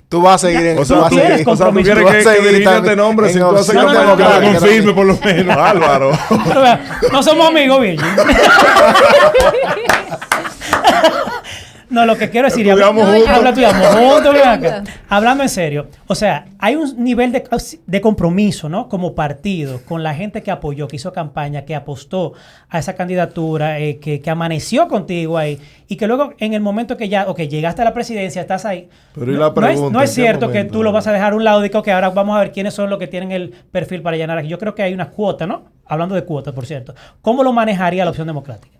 Tú vas a seguir en... O sea, tú quieres que Virginia te nombre si tú haces Democrática. Confirme por lo menos. Álvaro. No somos amigos, Virginia. No, lo que quiero decir, hablando en serio, o sea, hay un nivel de compromiso, ¿no? Como partido, con la gente que apoyó, que hizo campaña, que apostó a esa candidatura, que amaneció contigo ahí, y que luego en el momento que ya, llegaste a la presidencia, estás ahí. Pero la pregunta, no es cierto que tú lo vas a dejar a un lado y que ahora vamos a ver quiénes son los que tienen el perfil para llenar aquí. Yo creo que hay una cuota, ¿no? hablando de cuotas, por cierto, ¿cómo lo manejaría la Opción Democrática?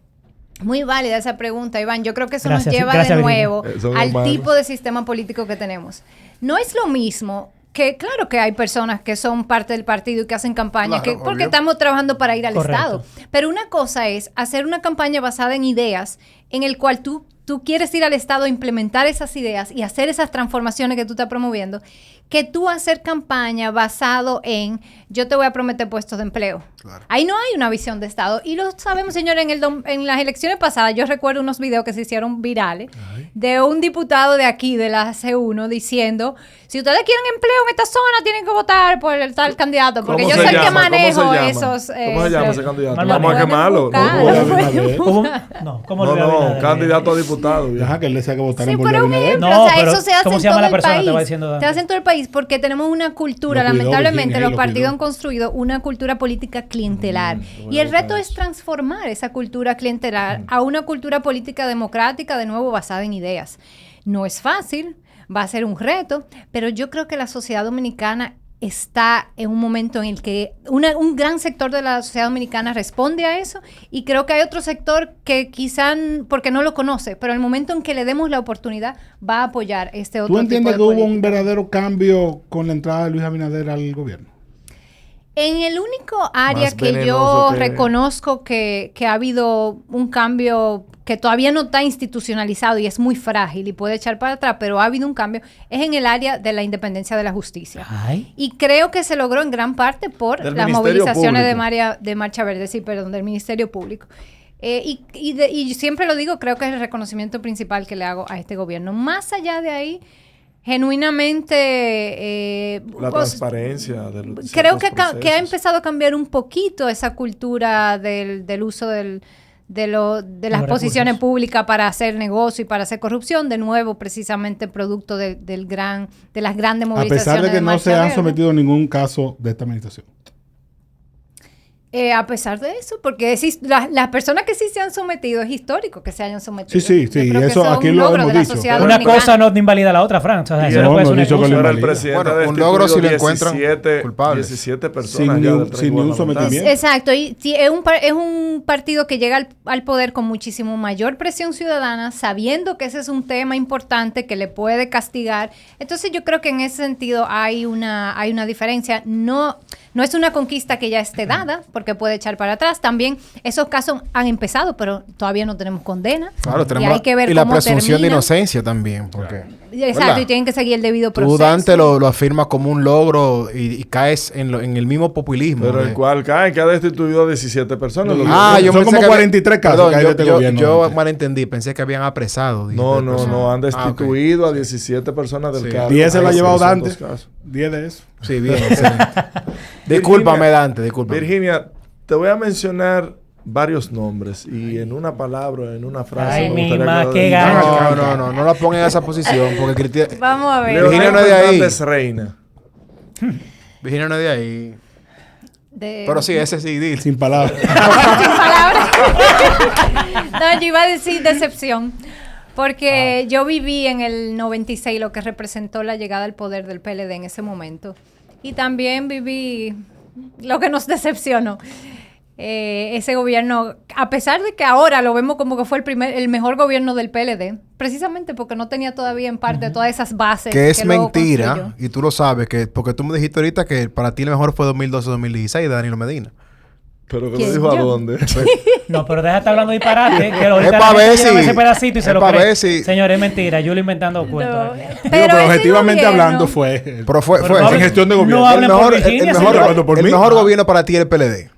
Muy válida esa pregunta, Iván. Yo creo que eso Gracias, nos lleva gracias, de nuevo Virginia. al tipo de sistema político que tenemos. No es lo mismo que, claro que hay personas que son parte del partido y que hacen campaña, Claro, porque obvio. estamos trabajando para ir al Correcto. Estado. Pero una cosa es hacer una campaña basada en ideas en el cual tú quieres ir al Estado a implementar esas ideas y hacer esas transformaciones que tú estás promoviendo, que tú hacer campaña basado en yo te voy a prometer puestos de empleo. Claro. Ahí no hay una visión de Estado. Y lo sabemos, señores, en las elecciones pasadas, yo recuerdo unos videos que se hicieron virales de un diputado de aquí, de la C1, diciendo, si ustedes quieren empleo en esta zona, tienen que votar por el tal candidato. Porque ¿Cómo yo se sé que llama? manejo ¿Cómo se llama? esos... ¿Cómo se llama ese candidato? Mal Vamos a manejo. quemarlo. Pueden buscar, No, lo pueden ¿Cómo? No, ¿cómo no, lo voy a no, Abinader? candidato a diputado. viejo. Ajá, que él decía que votaran Sí, por pero un Abinader. ejemplo, No, o sea, pero eso se hace ¿cómo en se llama todo la el persona? Te país. voy diciendo Se antes. hace en todo el país porque tenemos una cultura, Lo cuidó, lamentablemente, Virginia, los lo partidos cuidó. han construido una cultura política clientelar. Y el reto es transformar esa cultura clientelar a una cultura política democrática, de nuevo, basada en ideas. No es fácil, va a ser un reto, pero yo creo que la sociedad dominicana está en un momento en el que un gran sector de la sociedad dominicana responde a eso, y creo que hay otro sector que quizá porque no lo conoce, pero en el momento en que le demos la oportunidad va a apoyar este otro ¿Tú entiendes que tipo de hubo un política. verdadero cambio con la entrada de Luis Abinader al gobierno? En el único área Más que venenoso yo que- reconozco que ha habido un cambio que todavía no está institucionalizado y es muy frágil y puede echar para atrás, pero ha habido un cambio, es en el área de la independencia de la justicia. Ay. Y creo que se logró en gran parte por Del las Ministerio movilizaciones Público. de Marcha Verde, sí, perdón, del Ministerio Público. Y siempre lo digo, creo que es el reconocimiento principal que le hago a este gobierno. Más allá de ahí, genuinamente... La pues, transparencia del creo que, ciertos que ha procesos. empezado a cambiar un poquito esa cultura del uso de las Los posiciones recursos. públicas para hacer negocio y para hacer corrupción, de nuevo precisamente producto de las grandes A movilizaciones pesar de que no Marcha se han Verde. sometido a ningún caso de esta administración. A pesar de eso, porque las personas que sí se han sometido, es histórico que se hayan sometido. Sí, Yo creo que eso es aquí un lo logro hemos de la dicho. sociedad Una dominicana. cosa no invalida la otra, Frank. O sea, Y eso no, no puede ser no una dicho que excusa. lo Ahora el invalida. presidente Bueno, ha un logro si lo destituido encuentran 17 culpables. 17 Sin personas ni ya un- del tren sin ni un gubernamental. sometimiento. Exacto, y sí, es un partido que llega al poder con muchísimo mayor presión ciudadana, sabiendo que ese es un tema importante que le puede castigar. Entonces yo creo que en ese sentido hay una diferencia. No es una conquista que ya esté dada, porque puede echar para atrás. También esos casos han empezado, pero todavía no tenemos condena. Claro, y tenemos hay que ver y la cómo presunción de termina. inocencia también, porque Exacto, ¿verdad? y tienen que seguir el debido Tú, proceso. Dante, lo afirmas como un logro y caes en el mismo populismo. Pero el cual cae, que ha destituido a 17 personas. Lo que- Yo Son pensé como que 43 casos Perdón, que hay de este gobierno yo antes. malentendí. Pensé que habían apresado. No, 17 personas. no, han Ah, ok. destituido a 17 personas del Sí. cargo. 10 se lo ha Hay llevado 600 Dante. casos. 10 de eso. Sí, bien. excelente. Discúlpame, Dante, discúlpame. Virginia, te voy a mencionar varios nombres y en una palabra, en una frase. Ay, me mi gustaría ma, que lo qué dedicaras. gana. No la pongan en esa posición porque Vamos a ver. Leonel Virginia no es de ahí. Fernández Reina. Virginia no es de ahí. De- Pero sí, ese sí, dile. Sin palabras. Sin palabras. No, yo iba a decir decepción. Porque yo viví en el 96 lo que representó la llegada al poder del PLD en ese momento. Y también viví lo que nos decepcionó. Ese gobierno, a pesar de que ahora lo vemos como que fue el mejor gobierno del PLD, precisamente porque no tenía todavía en parte todas esas bases. Que es luego mentira, construyó. y tú lo sabes, porque tú me dijiste ahorita que para ti el mejor fue 2012-2016 de Danilo Medina. Pero que ¿Quién? lo dijo a Yo. dónde. No, pero deja de estar hablando disparate. Que ahorita Es la pa' gente ver lleva si- ese pedacito y se es lo pa' cree. ver si- Señor, es mentira. Yo lo inventando cuentos. No, aquí. Pero ese objetivamente gobierno- hablando fue. Pero fue Pero no en hablen- gestión de no gobierno. hablen por mejor, Virginia, el señor. mejor, Por el mí. mejor gobierno para ti es el PLD.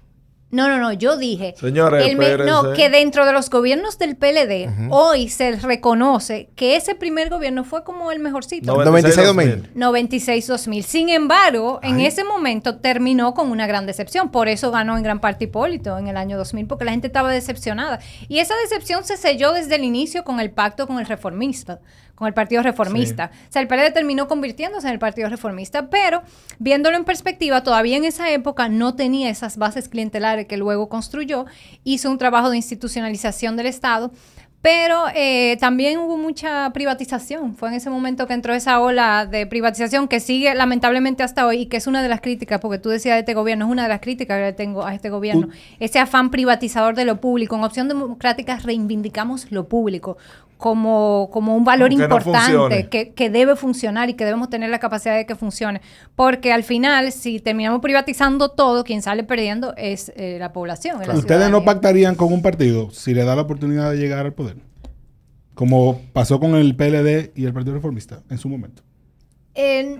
No, yo dije Señores, espérense. que dentro de los gobiernos del PLD hoy se reconoce que ese primer gobierno fue como el mejorcito. 96-2000. 96-2000. Sin embargo, en ese momento terminó con una gran decepción. Por eso ganó en gran parte Hipólito en el año 2000, porque la gente estaba decepcionada. Y esa decepción se selló desde el inicio con el pacto con el reformista, con el Partido Reformista. O sea, el PLD terminó convirtiéndose en el Partido Reformista, pero viéndolo en perspectiva, todavía en esa época no tenía esas bases clientelares que luego construyó. Hizo un trabajo de institucionalización del Estado Pero también hubo mucha privatización. Fue en ese momento que entró esa ola de privatización que sigue lamentablemente hasta hoy y que es una de las críticas, porque tú decías de este gobierno, es una de las críticas que le tengo a este gobierno. Ese afán privatizador de lo público. En Opción Democrática reivindicamos lo público como un valor Que no importante, funcione. que debe funcionar y que debemos tener la capacidad de que funcione. Porque al final, si terminamos privatizando todo, quien sale perdiendo es la población. es la ¿Ustedes no ciudadanía. pactarían con un partido si le da la oportunidad de llegar al poder? Como pasó con el PLD y el Partido Reformista en su momento.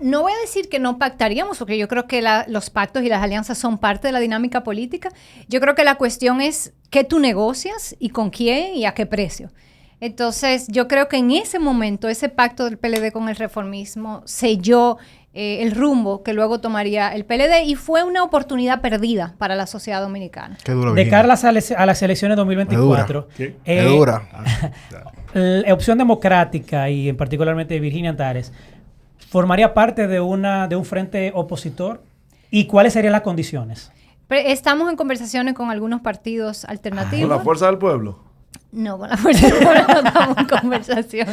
No voy a decir que no pactaríamos, porque yo creo que los pactos y las alianzas son parte de la dinámica política. Yo creo que la cuestión es qué tú negocias y con quién y a qué precio. Entonces, yo creo que en ese momento, ese pacto del PLD con el reformismo selló el rumbo que luego tomaría el PLD y fue una oportunidad perdida para la sociedad dominicana. Qué duro. De Virginia. cara a las elecciones 2024, ¿Qué? Es dura. la Opción Democrática y en particularmente Virginia Antares formaría parte de un frente opositor. ¿Y cuáles serían las condiciones? Estamos en conversaciones con algunos partidos alternativos. Con la fuerza del pueblo. No, con la fuerza del pueblo no estamos en conversación.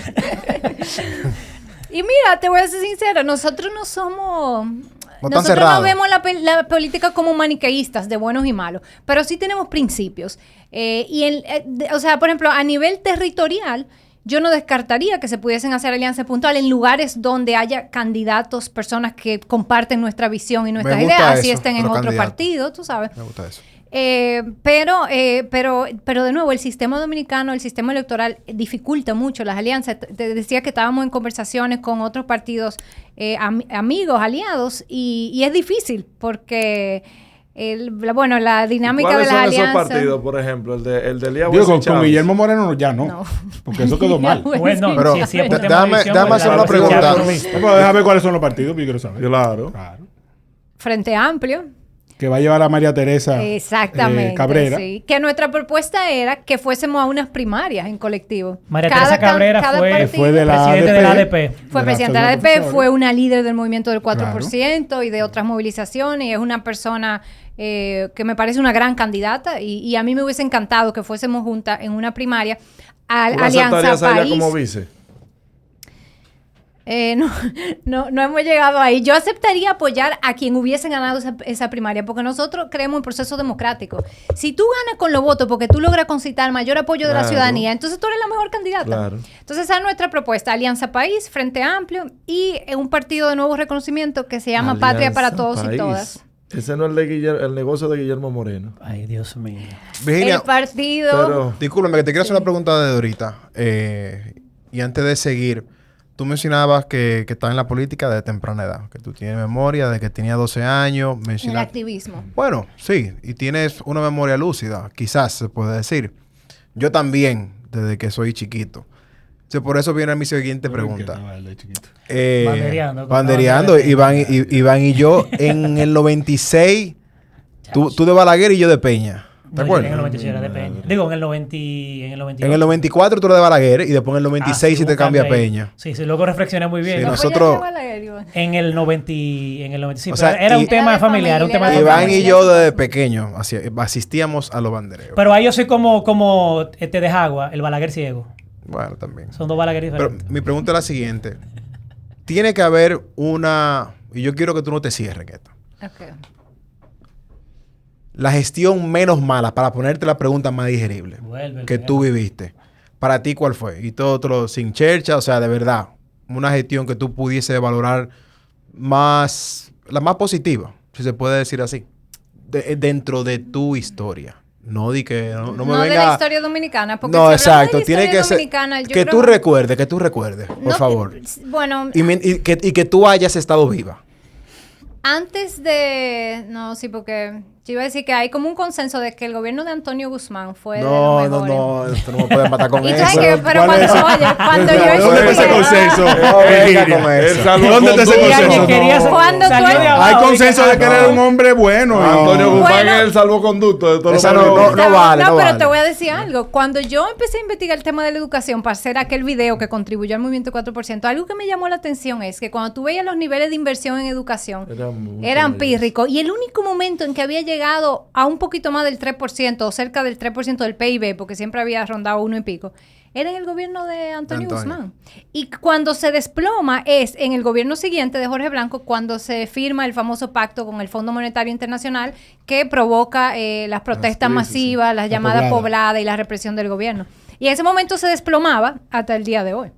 Y mira, te voy a ser sincera, nosotros no somos... tan nosotros cerrados. no vemos la política como maniqueístas de buenos y malos, pero sí tenemos principios. O sea, por ejemplo, a nivel territorial, yo no descartaría que se pudiesen hacer alianzas puntuales en lugares donde haya candidatos, personas que comparten nuestra visión y nuestras gusta ideas, así eso, estén en los otro candidatos. partido, tú sabes. Me gusta eso. Pero de nuevo, el sistema dominicano, el sistema electoral dificulta mucho las alianzas. Te decía que estábamos en conversaciones con otros partidos amigos, aliados, y es difícil porque, la dinámica de ¿Cuáles las son alianzas... esos partidos, por ejemplo? El de Elías Digo, Wesley con Chávez. Guillermo Moreno ya no. No. Porque eso quedó mal. Bueno, Pero, sí, es por tema de déjame visión, hacer ¿verdad? una pregunta. Pero déjame ver cuáles son los partidos, porque yo quiero saber. Claro. Claro. Frente Amplio. Que va a llevar a María Teresa Exactamente. Cabrera. Sí. Que nuestra propuesta era que fuésemos a unas primarias en colectivo. María Teresa Cabrera fue de la presidente de la ADP. Fue de presidenta de la ADP, Asociación de fue una líder del movimiento del 4% Claro. y de otras movilizaciones, y es una persona que me parece una gran candidata, y a mí me hubiese encantado que fuésemos juntas en una primaria ¿Tú la Alianza aceptarías a ella País. como vice? No hemos llegado ahí. Yo aceptaría apoyar a quien hubiese ganado esa primaria, porque nosotros creemos en proceso democrático. Si tú ganas con los votos porque tú logras concitar mayor apoyo de la Claro. ciudadanía, entonces tú eres la mejor candidata. Claro. Entonces esa es nuestra propuesta: Alianza País, Frente Amplio y un partido de nuevo reconocimiento que se llama Patria para Alianza Todos y País. Todas. Ese no es el negocio de Guillermo Moreno. Ay, Dios mío. Virginia, El partido... Pero discúlpame que te quiero hacer una pregunta de ahorita. Y antes de seguir, tú mencionabas que estás en la política de temprana edad, que tú tienes memoria de que tenía 12 años. el activismo. Bueno, sí, y tienes una memoria lúcida, quizás se puede decir. Yo también, desde que soy chiquito. Entonces, por eso viene mi siguiente pregunta. Bandereando, Bandereando, Iván y yo en el 96, tú de Balaguer y yo de Peña. ¿Te En el acuerdas? 96 era de Peña. Digo, en el 98. En el 94 tú eres de Balaguer y después en el 96 sí te cambia a Peña. Sí, luego reflexioné muy bien. Sí, ¿no? nosotros- En el 90, en el 95. O sea, era un y- tema Era de familiar, familia, un tema de era de Iván familia. y yo desde pequeños asistíamos a los bandereos. Pero ahí yo soy como de Jagua, el Balaguer ciego. Bueno, también. Son dos Balaguer Pero diferentes. mi pregunta es la siguiente. Tiene que haber una... Y yo quiero que tú no te cierres en esto. Ok. La gestión menos mala, para ponerte la pregunta más digerible, Vuelve, que venga. tú viviste. Para ti, ¿cuál fue? Y todo otro sin chercha, o sea, de verdad, una gestión que tú pudiese valorar más, la más positiva, si se puede decir así, dentro de tu historia. No di que no me No venga... de la historia dominicana, porque no, si hablamos exacto, de la tiene historia que ser dominicana, yo que creo- tú recuerdes, por No, favor. Bueno, Y que tú hayas estado viva. antes de... No, sí, porque yo iba a decir que hay como un consenso de que el gobierno de Antonio Guzmán fue de No, los mejores. no, esto no me puedes matar con Y tú eso. sabes que, pero ¿Cuál es? cuando, oye, cuando yo ¿Dónde está ese estudié- consenso? No venga Virginia? con eso. él salvó ¿Dónde con está ese duda. consenso? Querías- No. Cuando salió tú- de abajo, Hay dije, consenso de que no. eres un hombre bueno. Antonio Guzmán Bueno. es el salvoconducto de todos Esa los no problemas. vale, no pero vale. te voy a decir algo. Cuando yo empecé a investigar el tema de la educación para hacer aquel video que contribuyó al movimiento 4%, algo que me llamó la atención es que cuando tú veías los niveles de inversión en educación, eran pírricos. Y el único momento en que había llegado a un poquito más del 3% o cerca del 3% del PIB, porque siempre había rondado uno y pico, era en el gobierno de Antonio Guzmán. Y cuando se desploma es en el gobierno siguiente de Jorge Blanco, cuando se firma el famoso pacto con el Fondo Monetario Internacional que provoca las protestas masivas, las llamadas pobladas y la represión del gobierno. Y en ese momento se desplomaba hasta el día de hoy.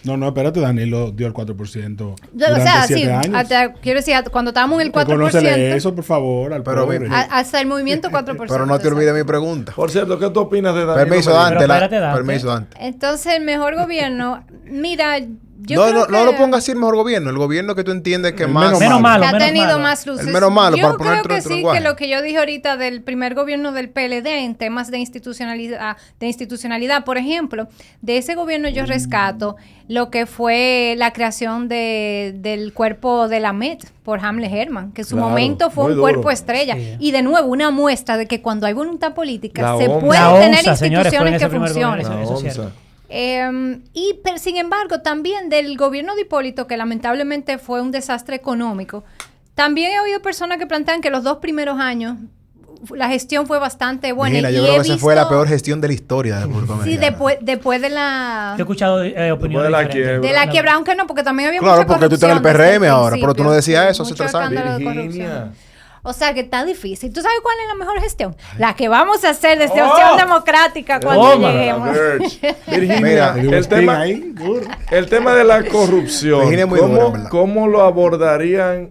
No, espérate, Danilo dio el 4%. O sea, 7 años. Quiero decir, cuando estábamos en el 4%. Reconócele eso, por favor, al pobre. Hasta el movimiento 4%. Pero no te olvides mi pregunta. Por cierto, ¿qué tú opinas de Danilo? Permiso, Dante. Dante. Permiso, Dante. Entonces, el mejor gobierno, mira, no lo pongas así el mejor gobierno. El gobierno que tú entiendes que más menos malo. Que ha tenido más luces. El menos malo, yo para creo ponerte que otro sí, lenguaje. que lo que yo dije ahorita del primer gobierno del PLD en temas de institucionalidad, por ejemplo, de ese gobierno yo rescato lo que fue la creación del cuerpo de la MET por Hamlet Herman, que en su momento fue un cuerpo estrella. Sí. Y de nuevo, una muestra de que cuando hay voluntad política se pueden tener instituciones que funcionen. Pero sin embargo, también del gobierno de Hipólito, que lamentablemente fue un desastre económico, también he oído personas que plantean que los 2 primeros años la gestión fue bastante buena. Mira, yo creo que esa fue la peor gestión de la historia de la República Dominicana. Sí, después de la... He escuchado opiniones diferentes. De la quiebra, aunque no, porque también había claro, mucha corrupción. Claro, porque tú estás en el PRM ahora, pero tú no decías eso hace 3 años. Virginia. O sea, que está difícil. ¿Tú sabes cuál es la mejor gestión? La que vamos a hacer desde Opción Democrática cuando lleguemos. Virginia, el tema de la corrupción, ¿cómo lo abordaría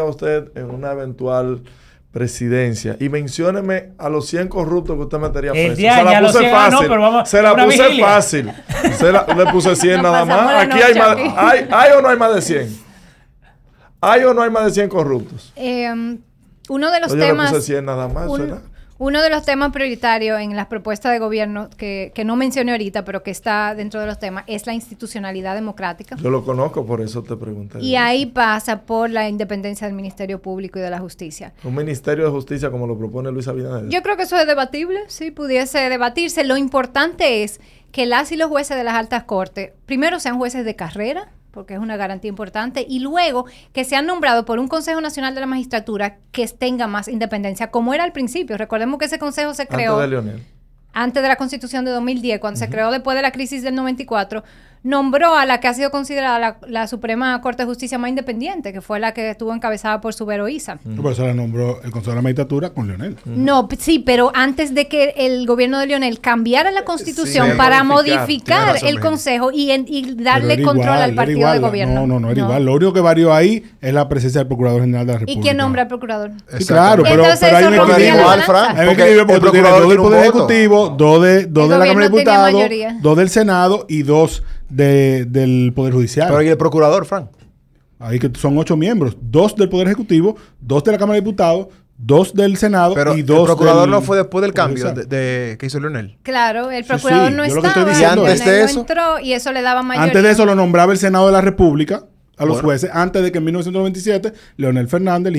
usted en una eventual presidencia? Y mencióneme a los 100 corruptos que usted metería preso. Se la puse fácil. Se la puse fácil. Le puse 100 nada más. Aquí hay o no hay más de 100. ¿Hay o no hay más de 100 corruptos? Uno de los temas... Le puse 100 nada más, uno de los temas prioritarios en las propuestas de gobierno que no mencioné ahorita, pero que está dentro de los temas, es la institucionalidad democrática. Yo lo conozco, por eso te pregunté. Y ahí pasa por la independencia del Ministerio Público y de la Justicia. Un Ministerio de Justicia como lo propone Luis Abinader. Yo creo que eso es debatible, sí, pudiese debatirse. Lo importante es que las y los jueces de las altas cortes, primero sean jueces de carrera, porque es una garantía importante, y luego que sean nombrados por un Consejo Nacional de la Magistratura que tenga más independencia, como era al principio. Recordemos que ese consejo se creó antes de Leonel. Antes de la Constitución de 2010, cuando se creó después de la crisis del 94, nombró a la que ha sido considerada la Suprema Corte de Justicia más independiente, que fue la que estuvo encabezada por Subero Isa. Por eso la nombró el Consejo de la Magistratura con Leonel. No, sí, pero antes de que el gobierno de Leonel cambiara la Constitución para modificar el Consejo y darle control al partido de gobierno. No, era igual. Lo único que varió ahí es la presencia del Procurador General de la República. ¿Y quién nombra al Procurador? Sí, claro, pero hay un equilibrio. Hay un equilibrio porque tú tienes 2 del Poder Ejecutivo, 2 de la Cámara de Diputados, 2 del Senado y 2 del Poder Judicial. Pero ¿y el Procurador, Frank? Ahí que son 8 miembros. 2 del Poder Ejecutivo, 2 de la Cámara de Diputados, 2 del Senado y 2 el Procurador no fue después del cambio que hizo Leonel. Claro, el Procurador no estaba. Y antes de eso entró y eso le daba mayoría. Antes de eso lo nombraba el Senado de la República a los jueces, antes de que en 1997 Leonel Fernández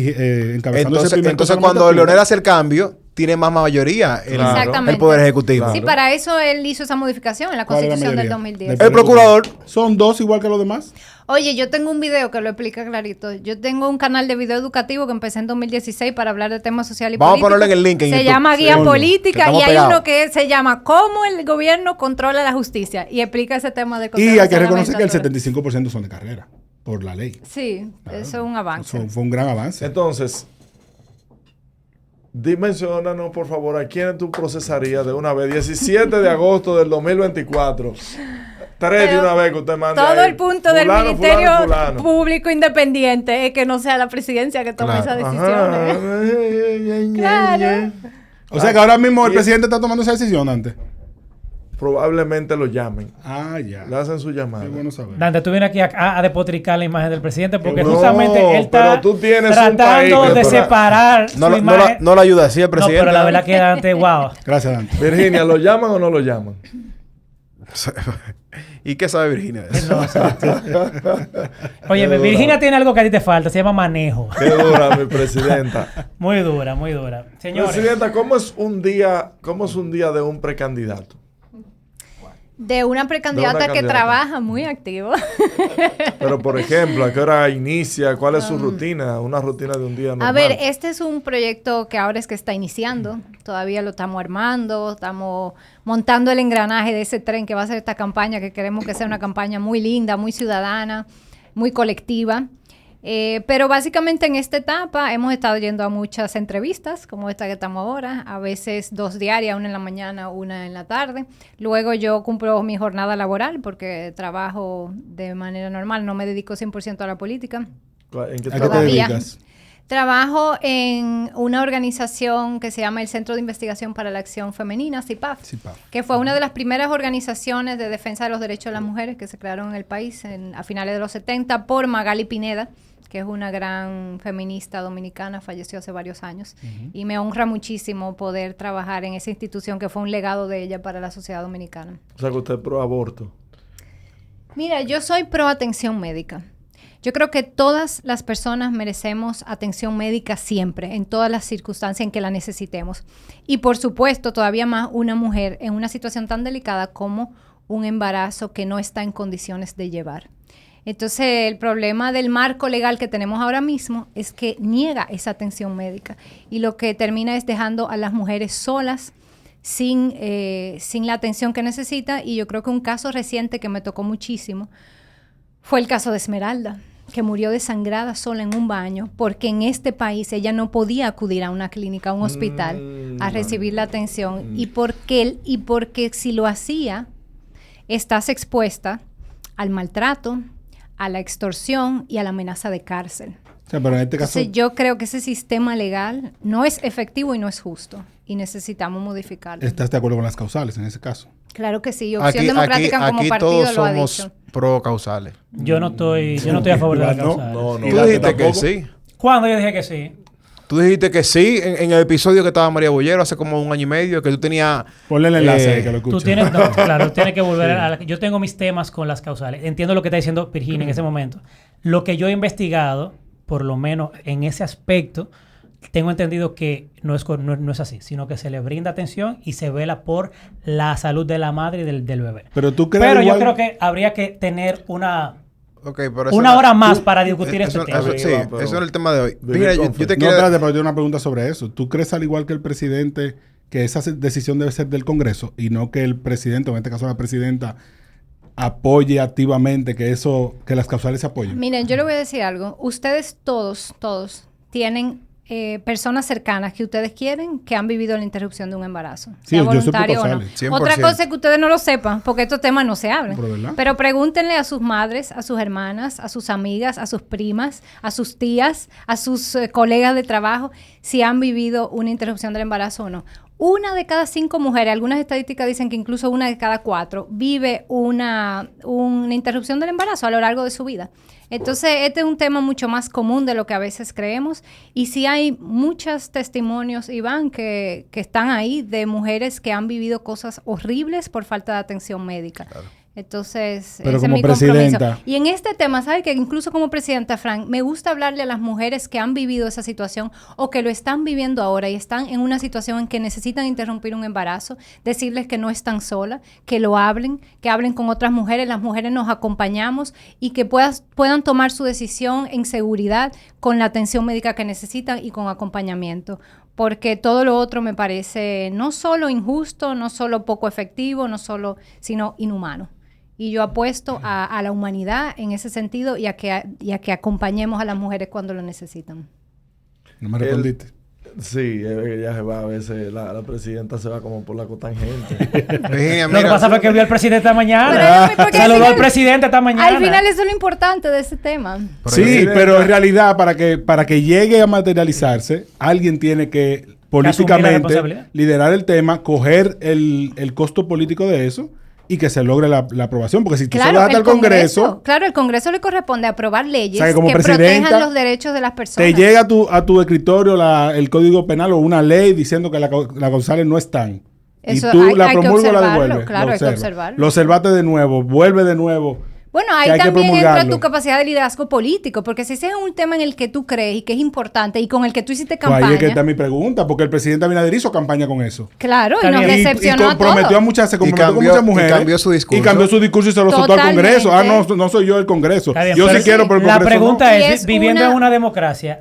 encabezando ese primer. Entonces cuando Leonel hace el cambio, tiene más mayoría el Poder Ejecutivo. Claro. Sí, para eso él hizo esa modificación en la Constitución del 2010. El Procurador. ¿Son 2 igual que los demás? Oye, yo tengo un video que lo explica clarito. Yo tengo un canal de video educativo que empecé en 2016 para hablar de temas sociales y políticos. Vamos a ponerle en el link en Se YouTube. llama Guía Política y hay pegados. uno que se llama ¿Cómo el gobierno controla la justicia? Y explica ese tema de Y hay que reconocer que el 75% son de carrera, por la ley. Sí, eso es un avance. Fue un gran avance. Entonces, dimensionanos, por favor, a quién tú procesarías de una vez. 17 de agosto del 2024. 3 de una vez que usted manda. Todo ahí. el punto del Ministerio Público Independiente es que no sea la presidencia que tome esas decisiones. Claro. O sea que ahora mismo el presidente está tomando esa decisión antes. Probablemente lo llamen. Ya. Le hacen su llamada. Qué bueno saber. Dante, tú vienes aquí a despotricar la imagen del presidente porque justamente él está tú tienes tratando de separar su imagen. No lo ayuda así el presidente. No, pero la verdad que Dante, wow. Gracias, Dante. Virginia, ¿lo llaman o no lo llaman? ¿Y qué sabe Virginia de eso? Oye, Virginia tiene algo que a ti te falta, se llama manejo. Qué dura, mi presidenta. Muy dura, muy dura. Señores. Presidenta, ¿cómo es un día de un precandidato? De una precandidata que candidata. trabaja muy activo. Pero, por ejemplo, ¿a qué hora inicia? ¿Cuál es su rutina? Una rutina de un día normal. A ver, este es un proyecto que ahora es que está iniciando. Todavía lo estamos armando, estamos montando el engranaje de ese tren que va a ser esta campaña, que queremos que sea una campaña muy linda, muy ciudadana, muy colectiva. Pero básicamente en esta etapa hemos estado yendo a muchas entrevistas, como esta que estamos ahora, a veces 2 diarias, una en la mañana, una en la tarde. Luego yo cumplo mi jornada laboral porque trabajo de manera normal, no me dedico 100% a la política. ¿En qué ¿A qué te Todavía. dedicas? Trabajo en una organización que se llama el Centro de Investigación para la Acción Femenina, CIPAF, que fue una de las primeras organizaciones de defensa de los derechos de las mujeres que se crearon en el país a finales de los 70 por Magali Pineda, que es una gran feminista dominicana, falleció hace varios años. Y me honra muchísimo poder trabajar en esa institución que fue un legado de ella para la sociedad dominicana. O sea, que usted es pro aborto. Mira, yo soy pro atención médica. Yo creo que todas las personas merecemos atención médica siempre, en todas las circunstancias en que la necesitemos. Y por supuesto, todavía más una mujer en una situación tan delicada como un embarazo que no está en condiciones de llevar. Entonces, el problema del marco legal que tenemos ahora mismo es que niega esa atención médica y lo que termina es dejando a las mujeres solas sin la atención que necesita. Y yo creo que un caso reciente que me tocó muchísimo fue el caso de Esmeralda, que murió desangrada sola en un baño porque en este país ella no podía acudir a una clínica, a un hospital, a recibir la atención. Y porque si lo hacía, estás expuesta al maltrato, a la extorsión y a la amenaza de cárcel. O sea, pero en este caso... Entonces, yo creo que ese sistema legal no es efectivo y no es justo. Y necesitamos modificarlo. ¿Estás de acuerdo con las causales en ese caso? Claro que sí. Opción Democrática como partido todos lo ha somos dicho. pro causales. Yo no estoy a favor de la causa. No, Tú dijiste que sí. ¿Cuándo yo dije que sí? Tú dijiste que sí en el episodio que estaba María Bollero hace como 1 año y medio, que tú tenías... Ponle el enlace ahí que lo Tú escuche. tienes, no, claro, tienes que volver yo tengo mis temas con las causales. Entiendo lo que está diciendo Virginia en ese momento. Lo que yo he investigado, por lo menos en ese aspecto, tengo entendido que no es así, sino que se le brinda atención y se vela por la salud de la madre y del bebé. Pero tú crees Pero yo igual- creo que habría que tener una pero hora más para discutir este tema. Sí, Sí, pero- eso es el tema de hoy. Vivir Mira, yo conflicto. te No, quiero... espérate, pero yo tengo una pregunta sobre eso. ¿Tú crees, al igual que el presidente, que esa decisión debe ser del Congreso y no que el presidente, o en este caso la presidenta, apoye activamente que las causales se apoyen? Miren, yo le voy a decir algo. Ustedes todos tienen personas cercanas que ustedes quieren que han vivido la interrupción de un embarazo. Sí, Sea yo soy voluntario o no. procausales. 100%. Otra cosa es que ustedes no lo sepan, porque estos temas no se hablan. Pero, ¿verdad? Pero pregúntenle a sus madres, a sus hermanas, a sus amigas, a sus primas, a sus tías, a sus colegas de trabajo, si han vivido una interrupción del embarazo o no. 1 de cada 5 mujeres, algunas estadísticas dicen que incluso 1 de cada 4 vive una interrupción del embarazo a lo largo de su vida. Entonces, este es un tema mucho más común de lo que a veces creemos. Y sí hay muchos testimonios, Iván, que están ahí de mujeres que han vivido cosas horribles por falta de atención médica. Claro. Entonces, Pero ese como es mi compromiso. presidenta. Y en este tema, ¿sabe que incluso como presidenta, Frank, me gusta hablarle a las mujeres que han vivido esa situación o que lo están viviendo ahora y están en una situación en que necesitan interrumpir un embarazo, decirles que no están solas, que lo hablen, que hablen con otras mujeres, las mujeres nos acompañamos y que puedan tomar su decisión en seguridad con la atención médica que necesitan y con acompañamiento. Porque todo lo otro me parece no solo injusto, no solo poco efectivo, sino inhumano. Y yo apuesto a la humanidad en ese sentido y a que acompañemos a las mujeres cuando lo necesitan. No me respondiste. Sí, ella se va a veces, la presidenta se va como por la cotangente. Virginia, Lo que mira, pasa fue que vio al presidente esta Pero mañana. porque Saludó al al final- presidente esta mañana. Al final eso es lo importante de ese tema. Sí, pero en realidad para que llegue a materializarse, alguien tiene que asumir la políticamente responsabilidad. liderar el tema, coger el costo político de eso y que se logre la aprobación. Porque si tú se lo das al Congreso, Claro, el Congreso le corresponde aprobar leyes O sea, que como que presidenta, protejan los derechos de las personas. te llega a tu escritorio el Código Penal o una ley diciendo que las causales no están. Eso y tú hay la que promulgas o la observarlo, devuelves. claro, Lo hay que observas. observarlo. Lo observaste de nuevo, vuelve de nuevo. Bueno, que ahí hay que también entra promulgarlo. tu capacidad de liderazgo político, porque si ese es un tema en el que tú crees y que es importante y con el que tú hiciste Pues campaña. ahí es que está mi pregunta, porque el presidente Abinader hizo campaña con eso. Claro, y Está nos bien. decepcionó a comprometió todos. a muchas, se Y comprometió cambió- con muchas mujeres. y cambió su discurso. Y cambió su discurso y se lo soltó al Totalmente. Congreso. Ah, no soy yo el Congreso. Está bien, Yo pero sí quiero, pero el la Congreso pregunta no. Y es, es viviendo una- en una democracia,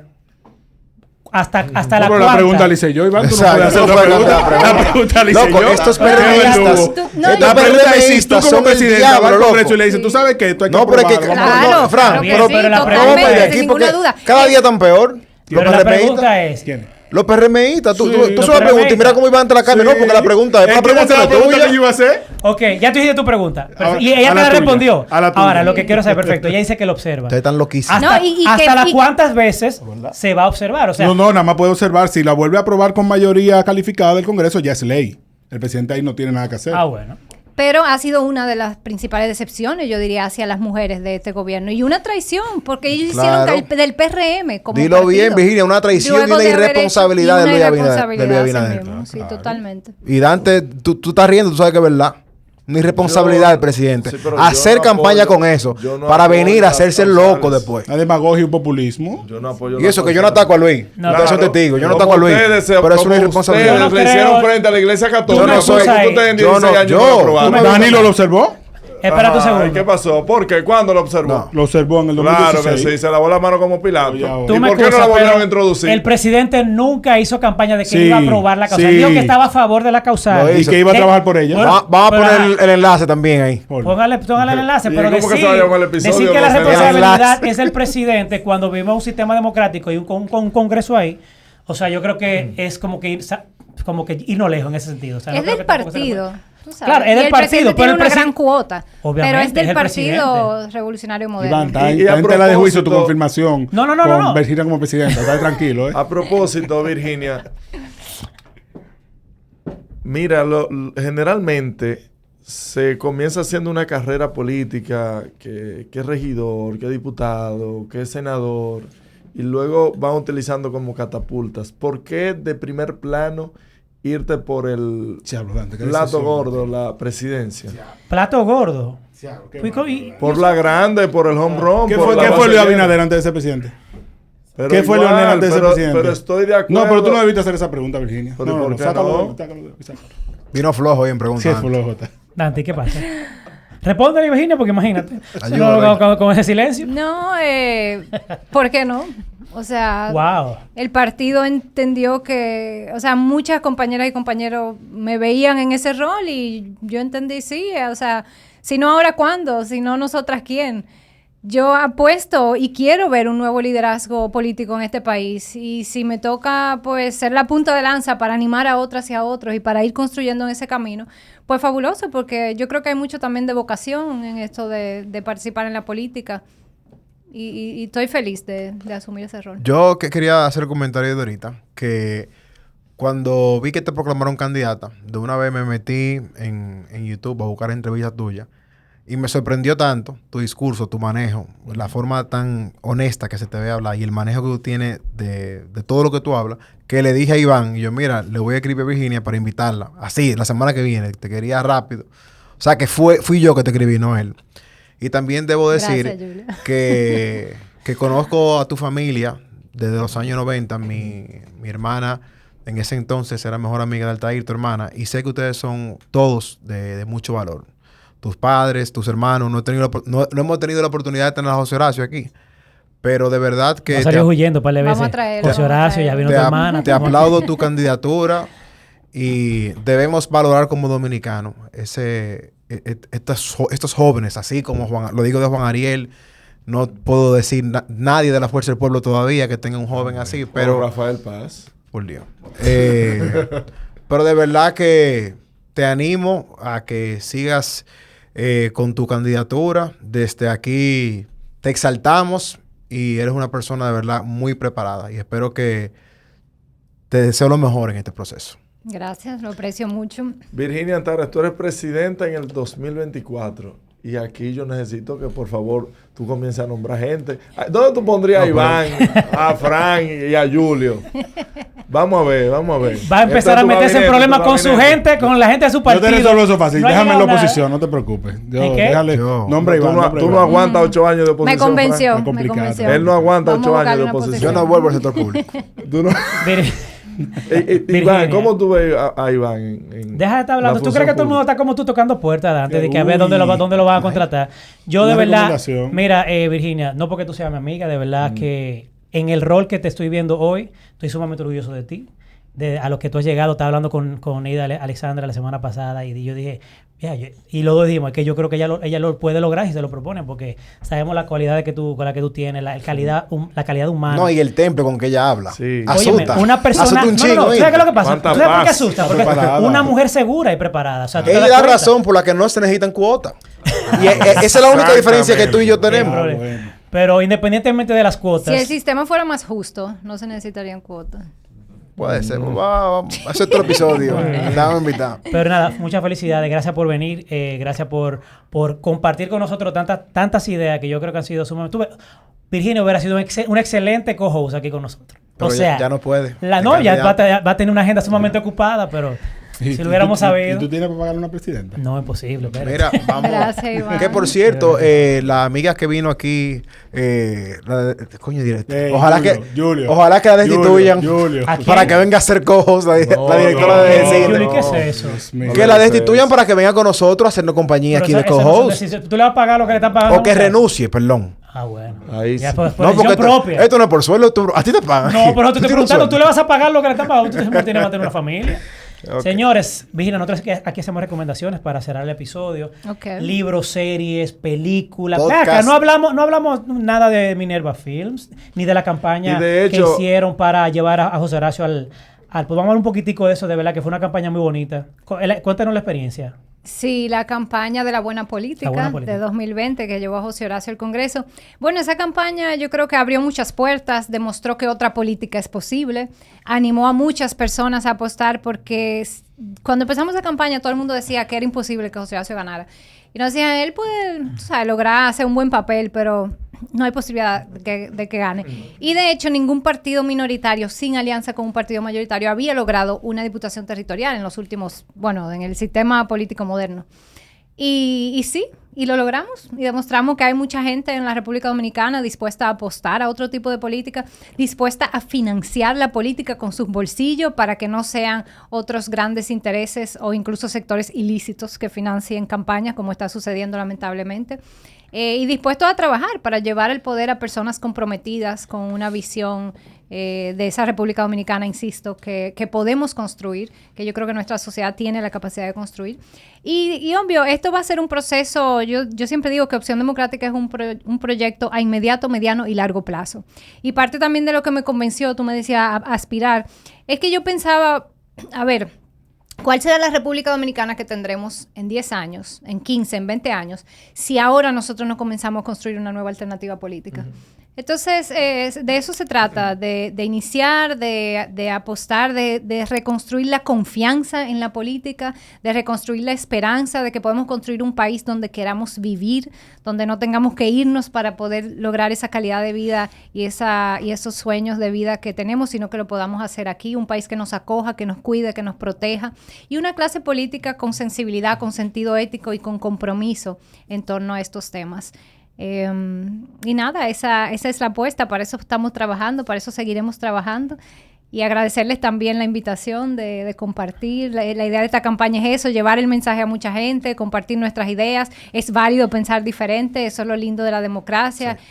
hasta la Pero la cuarta... pregunta la hice yo, Iván. Tú no Exacto, puedes hacer no la puedes pregunta. hacer la La pregunta la hice Loco, yo. estos Qué verdugo. PRMistas, No, estos y- La pregunta es si tú PRMistas como son el presidente vas diablo, al loco. Congreso y le dices, tú sabes que esto hay que No, pero es que, aprobarlo, vamos a Claro, no, Fran, claro que pero, sí, pero la ¿cómo pregunta vamos de es- aquí? sin ninguna Porque duda. cada día tan peor. Pero Los la PRMistas. pregunta es... ¿Quién? Los PRMistas. Tú Sí, tú los se la preguntas y PRMistas. mira cómo iba ante la carne. No, porque la pregunta es que la pregunta esa es la es pregunta que yo tuya. iba a hacer. Ok, ya tú hiciste tu pregunta. Ahora, Y ella a te la la tuya, respondió. a la tuya. Ahora, lo que quiero saber, perfecto. Ella dice que lo observa. Ustedes están loquísimos. Hasta, No, y hasta que- las y- cuántas veces se va a observar. O sea, No, nada más puede observar. Si la vuelve a aprobar con mayoría calificada del Congreso, ya es ley. El presidente ahí no tiene nada que hacer. bueno. Pero ha sido una de las principales decepciones, yo diría, hacia las mujeres de este gobierno. Y una traición, porque ellos Claro. hicieron del PRM como Dilo partido. bien, Virginia, una traición y Luego una de haber irresponsabilidad hecho- de y Luis una Abinader. irresponsabilidad, De Luis así Abinader. mismo, sí, totalmente. Y Dante, tú estás riendo, tú sabes que es verdad. Una irresponsabilidad del presidente. sí, pero yo Hacer no campaña apoyo- con eso. yo no para apoyo venir a las hacerse el causales. loco después. La demagogia y un populismo. Yo no apoyo Y eso que yo no causales. ataco a Luis. No, Ustedes son Claro. testigos. Yo no Como ataco a Luis. ustedes se- Pero es una como irresponsabilidad. Ustedes Yo no le creo- hicieron frente a la iglesia católica. Yo no soy- ¿Cuánto ustedes en yo 16 no- años yo- no lo tú aprobaron? me- Danilo lo observó. Espera un Ajá, segundo. ¿y qué pasó? ¿Por qué? ¿Cuándo lo observó? No. Lo observó en el Claro 2016. que sí, se lavó la mano como Pilato. Oye, ahora. ¿Y Tú me por qué no excusas, la volvieron pero a introducir? el presidente nunca hizo campaña de que Sí, iba a aprobar la causal. sí. Dijo que estaba a favor de la causal. Lo Y hizo. que iba a De- trabajar por ella. Bueno, Vamos a pero, poner ajá. el enlace también ahí. Póngale el enlace, ¿Y pero cómo que decir, se va a llamar el episodio? decir que la No sé. responsabilidad Enlace. es del presidente cuando vivimos un sistema democrático y un congreso ahí, o sea, yo creo que es como que irnos lejos en ese sentido. O sea, no Es creo del que tampoco se le partido. puede- tú sabes. Claro, es Y del el partido, presidente pero tiene el una presi- gran cuota. Obviamente, Pero es del es el Partido presidente. Revolucionario Iván, Moderno. está Y a en tela de juicio tu propósito- confirmación. No. Con Virginia como presidenta. Está tranquilo, ¿eh? A propósito, Virginia, mira, generalmente se comienza haciendo una carrera política que es regidor, que es diputado, que es senador, y luego van utilizando como catapultas. ¿Por qué de primer plano irte por el Diablo, Dante, qué plato decisión. gordo, la presidencia? Plato gordo. Diablo, qué Fui con- y- Por la grande, por el home run. ¿Qué por fue, la ¿qué fue base Luis llena. Abinader antes de ser presidente? Pero ¿Qué fue igual, Leonel antes de ser pero- presidente? Pero estoy de acuerdo. No, pero tú no debiste hacer esa pregunta, Virginia. Pero ¿por qué sácalo, no? sácalo. Vino flojo hoy en pregunta. Sí, fue lo Jota. Dante, ¿qué pasa? Respóndele, Virginia, porque imagínate. Ayúdale. Con ese silencio. No, ¿por qué no? O sea, Wow. el partido entendió que, o sea, muchas compañeras y compañeros me veían en ese rol y yo entendí, sí, o sea, si no ahora, ¿cuándo? Si no nosotras, ¿quién? Yo apuesto y quiero ver un nuevo liderazgo político en este país y si me toca pues ser la punta de lanza para animar a otras y a otros y para ir construyendo en ese camino, pues fabuloso, porque yo creo que hay mucho también de vocación en esto de participar en la política y estoy feliz de asumir ese rol. Yo quería hacer el comentario de ahorita que cuando vi que te proclamaron candidata, de una vez me metí en YouTube a buscar entrevistas tuyas y me sorprendió tanto tu discurso, tu manejo, la forma tan honesta que se te ve hablar y el manejo que tú tienes de todo lo que tú hablas, que le dije a Iván, y yo, mira, le voy a escribir a Virginia para invitarla, así, la semana que viene, te quería rápido. O sea, que fui yo que te escribí, no él. Y también debo decir Gracias, Julia. que conozco a tu familia desde los años 90. Mi hermana en ese entonces era mejor amiga de Altair, tu hermana, y sé que ustedes son todos de mucho valor. Tus padres, tus hermanos, no hemos tenido la oportunidad de tener a José Horacio aquí, pero de verdad que No salió huyendo para Vamos veces. a traerlo, José vamos a Horacio, ya traerlo. vino tu hermana. te aplaudo tu candidatura y debemos valorar como dominicanos estos jóvenes, así como lo digo de Juan Ariel. No puedo decir nadie de la Fuerza del Pueblo todavía que tenga un joven así, Pero pero Rafael Paz. por Dios. Pero de verdad que te animo a que sigas con tu candidatura. Desde aquí te exaltamos y eres una persona de verdad muy preparada. Y espero que te deseo lo mejor en este proceso. Gracias, lo aprecio mucho. Virginia Antares, tú eres presidenta en el 2024. Y aquí yo necesito que, por favor, tú comiences a nombrar gente. ¿Dónde tú pondrías a Iván, a Fran y a Julio? Vamos a ver. Va a empezar a meterse en problemas con su gente, con la gente de su Yo partido. te resuelvo eso fácil. No ha Déjame en la llegado oposición, no te preocupes. ¿En qué? Nombre Iván. Tú no aguantas 8 años de oposición. Me convenció, Frank. me Complicado. convenció. Él no aguanta Vamos 8 a años de buscarle una oposición. Yo no vuelvo al sector público. Tú no- Vir- Iván, Virginia. ¿cómo tú ves a Iván Deja de estar hablando. la ¿Tú crees que todo el mundo función está como tú tocando puertas antes de que a ver Uy. dónde lo van a contratar? Yo de Una verdad, recomendación. mira, Virginia, no porque tú seas mi amiga, de verdad que en el rol que te estoy viendo hoy, estoy sumamente orgulloso de ti. A lo que tú has llegado, estaba hablando con Ida Alexandra la semana pasada y yo dije, y los dos dijimos, es que yo creo que ella lo puede lograr si se lo propone, porque sabemos la cualidad con la que tú tienes, la calidad humana. No, y el temple con que ella habla. Sí. Óyeme, Asusta. una persona... Asusta un chingo, ¿tú ¿sabes ¿oíste? qué es lo que pasa? ¿Tú ¿Cuánta sabes por qué paz? asusta? Está Porque preparada. una mujer segura y preparada. O sea, ¿tú te Ella das da cuenta? razón por la que no se necesitan cuotas. Y esa es la única diferencia que tú y yo tenemos. Sin problema. bueno. Pero independientemente de las Si cuotas... el sistema fuera más justo, no se necesitarían cuotas. Puede ser. Vamos a hacer otro episodio. Estamos invitados. Pero nada, muchas felicidades. Gracias por venir. Gracias por compartir con nosotros tantas ideas que yo creo que han sido sumamente... Virginia hubiera sido un excelente co-host aquí con nosotros. Pero o sea... ya no puede. No, ya va a tener una agenda sumamente ocupada, pero... ¿Y Si lo hubiéramos sabido... ¿Y tú tienes para pagarle una presidenta? No, es posible. Mira, vamos. Gracias, Iván. Que por cierto, la amiga que vino aquí, coño directo. Julio. Ojalá que la destituyan Julio. ¿A quién? para que venga a hacer co-host la directora de no, cine. Julio, ¿qué es eso? Dios mío. Que la destituyan para que venga con nosotros a hacernos compañía Pero aquí de esa no son co-host. decisiones. ¿Tú le vas a pagar lo que le están pagando? O que renuncie, perdón. Ah, bueno. Ahí Ya, sí. pues, No, porque propia. esto no es por sueldo, a ti te pagan. No, pero te estoy tienes un preguntando, ¿tú sueldo. le vas a pagar lo que le están pagando? Tú tienes que mantener una familia. Ok. Señores, Virginia, nosotros aquí hacemos recomendaciones para cerrar el episodio. Ok. Libros, series, películas. Podcast. Ve acá, no hablamos nada de Minerva Films, ni de la campaña Y de hecho- que hicieron para llevar a José Horacio al... Pues vamos a hablar un poquitico de eso, de verdad, que fue una campaña muy bonita. Cuéntanos la experiencia. Sí, la campaña de la buena política, La buena política. de 2020 que llevó a José Horacio al Congreso. Bueno, esa campaña yo creo que abrió muchas puertas, demostró que otra política es posible, animó a muchas personas a apostar porque cuando empezamos la campaña todo el mundo decía que era imposible que José Horacio ganara. Y nos decían, él puede, tú sabes, lograr hacer un buen papel, pero no hay posibilidad de que gane. Y de hecho, ningún partido minoritario sin alianza con un partido mayoritario había logrado una diputación territorial en los últimos, bueno, en el sistema político moderno. Y sí, y lo logramos. Y demostramos que hay mucha gente en la República Dominicana dispuesta a apostar a otro tipo de política, dispuesta a financiar la política con sus bolsillos para que no sean otros grandes intereses o incluso sectores ilícitos que financien campañas, como está sucediendo lamentablemente. Y dispuestos a trabajar para llevar el poder a personas comprometidas con una visión de esa República Dominicana, insisto, que podemos construir, que yo creo que nuestra sociedad tiene la capacidad de construir. Y obvio, esto va a ser un proceso, yo siempre digo que Opción Democrática es un proyecto a inmediato, mediano y largo plazo. Y parte también de lo que me convenció, tú me decías, a aspirar, es que yo pensaba, a ver, ¿cuál será la República Dominicana que tendremos en 10 años, en 15, en 20 años, si ahora nosotros no comenzamos a construir una nueva alternativa política? Entonces, de eso se trata, de iniciar, de apostar, de reconstruir la confianza en la política, de reconstruir la esperanza de que podemos construir un país donde queramos vivir, donde no tengamos que irnos para poder lograr esa calidad de vida y esos sueños de vida que tenemos, sino que lo podamos hacer aquí, un país que nos acoja, que nos cuide, que nos proteja, y una clase política con sensibilidad, con sentido ético y con compromiso en torno a estos temas. Y nada, esa es la apuesta, para eso estamos trabajando, para eso seguiremos trabajando. Y agradecerles también la invitación de compartir. La idea de esta campaña es eso, llevar el mensaje a mucha gente, compartir nuestras ideas. Es válido pensar diferente, eso es lo lindo de la democracia. Sí.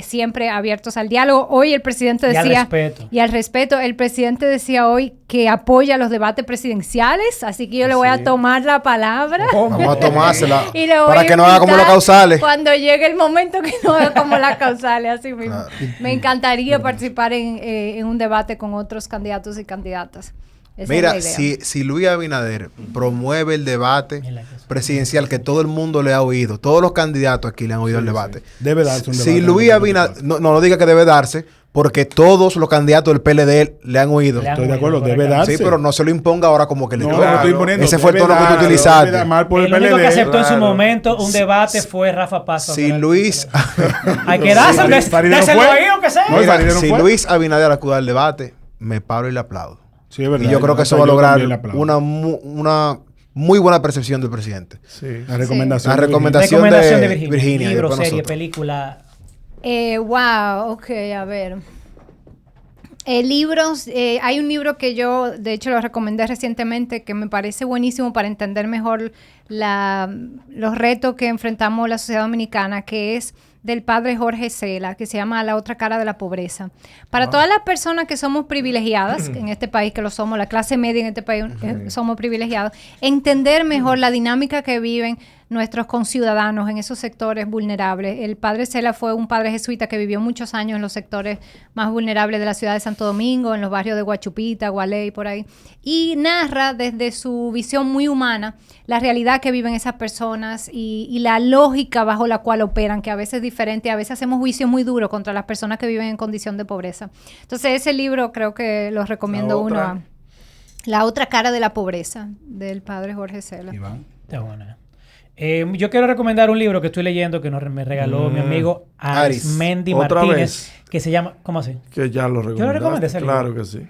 Siempre abiertos al diálogo. Hoy el presidente decía... Y al respeto. Y al respeto. El presidente decía hoy que apoya los debates presidenciales, así que yo le voy a tomar la palabra. Vamos a tomársela y le voy para a que no haga como los causales. Cuando llegue el momento que no haga como las causales, así mismo. Me encantaría participar en un debate con otros candidatos y candidatas. Esa Mira, es la idea. si Luis Abinader promueve el debate presidencial que todo el mundo le ha oído, todos los candidatos aquí le han oído el debate. Debe darse un debate. Si Luis Abinader, no lo diga que debe darse, porque todos los candidatos del PLD le han oído. Estoy de acuerdo, debe darse. Sí, pero no se lo imponga ahora como que le No, toca. no estoy imponiendo. Ese fue el tono que tú utilizaste. El único que aceptó en su momento un debate fue Rafa Paso. Si Luis... Hay que dárselo, déselo ahí, aunque sea. Mira, si Luis Abinader acude al debate, me paro y le aplaudo. Sí, es verdad. Y yo creo que eso va a Yo lograr también le aplaudo. una muy buena percepción del presidente. Sí. La recomendación. La de recomendación Recomendación de de Virginia. Virginia, Libro, después serie, nosotros. película. Wow, ok, a ver. Libros, hay un libro que yo, de hecho, lo recomendé recientemente, que me parece buenísimo para entender mejor los retos que enfrentamos la sociedad dominicana, que es del padre Jorge Cela, que se llama La otra cara de la pobreza. Para todas las personas que somos privilegiadas en este país, que lo somos, la clase media en este país somos privilegiados, entender mejor la dinámica que viven nuestros conciudadanos en esos sectores vulnerables. El padre Cela fue un padre jesuita que vivió muchos años en los sectores más vulnerables de la ciudad de Santo Domingo, en los barrios de Guachupita, Gualey, por ahí, y narra desde su visión muy humana la realidad que viven esas personas y la lógica bajo la cual operan, que a veces es diferente, a veces hacemos juicios muy duros contra las personas que viven en condición de pobreza. Entonces ese libro creo que lo recomiendo uno. La otra cara de la pobreza, del padre Jorge Cela. Iván. Está buena. Yo quiero recomendar un libro que estoy leyendo que me regaló mi amigo Arismendi ¿Otra Martínez, vez? que se llama, ¿cómo así? Que ya lo recomendaste. recomendé ese libro. Claro que sí.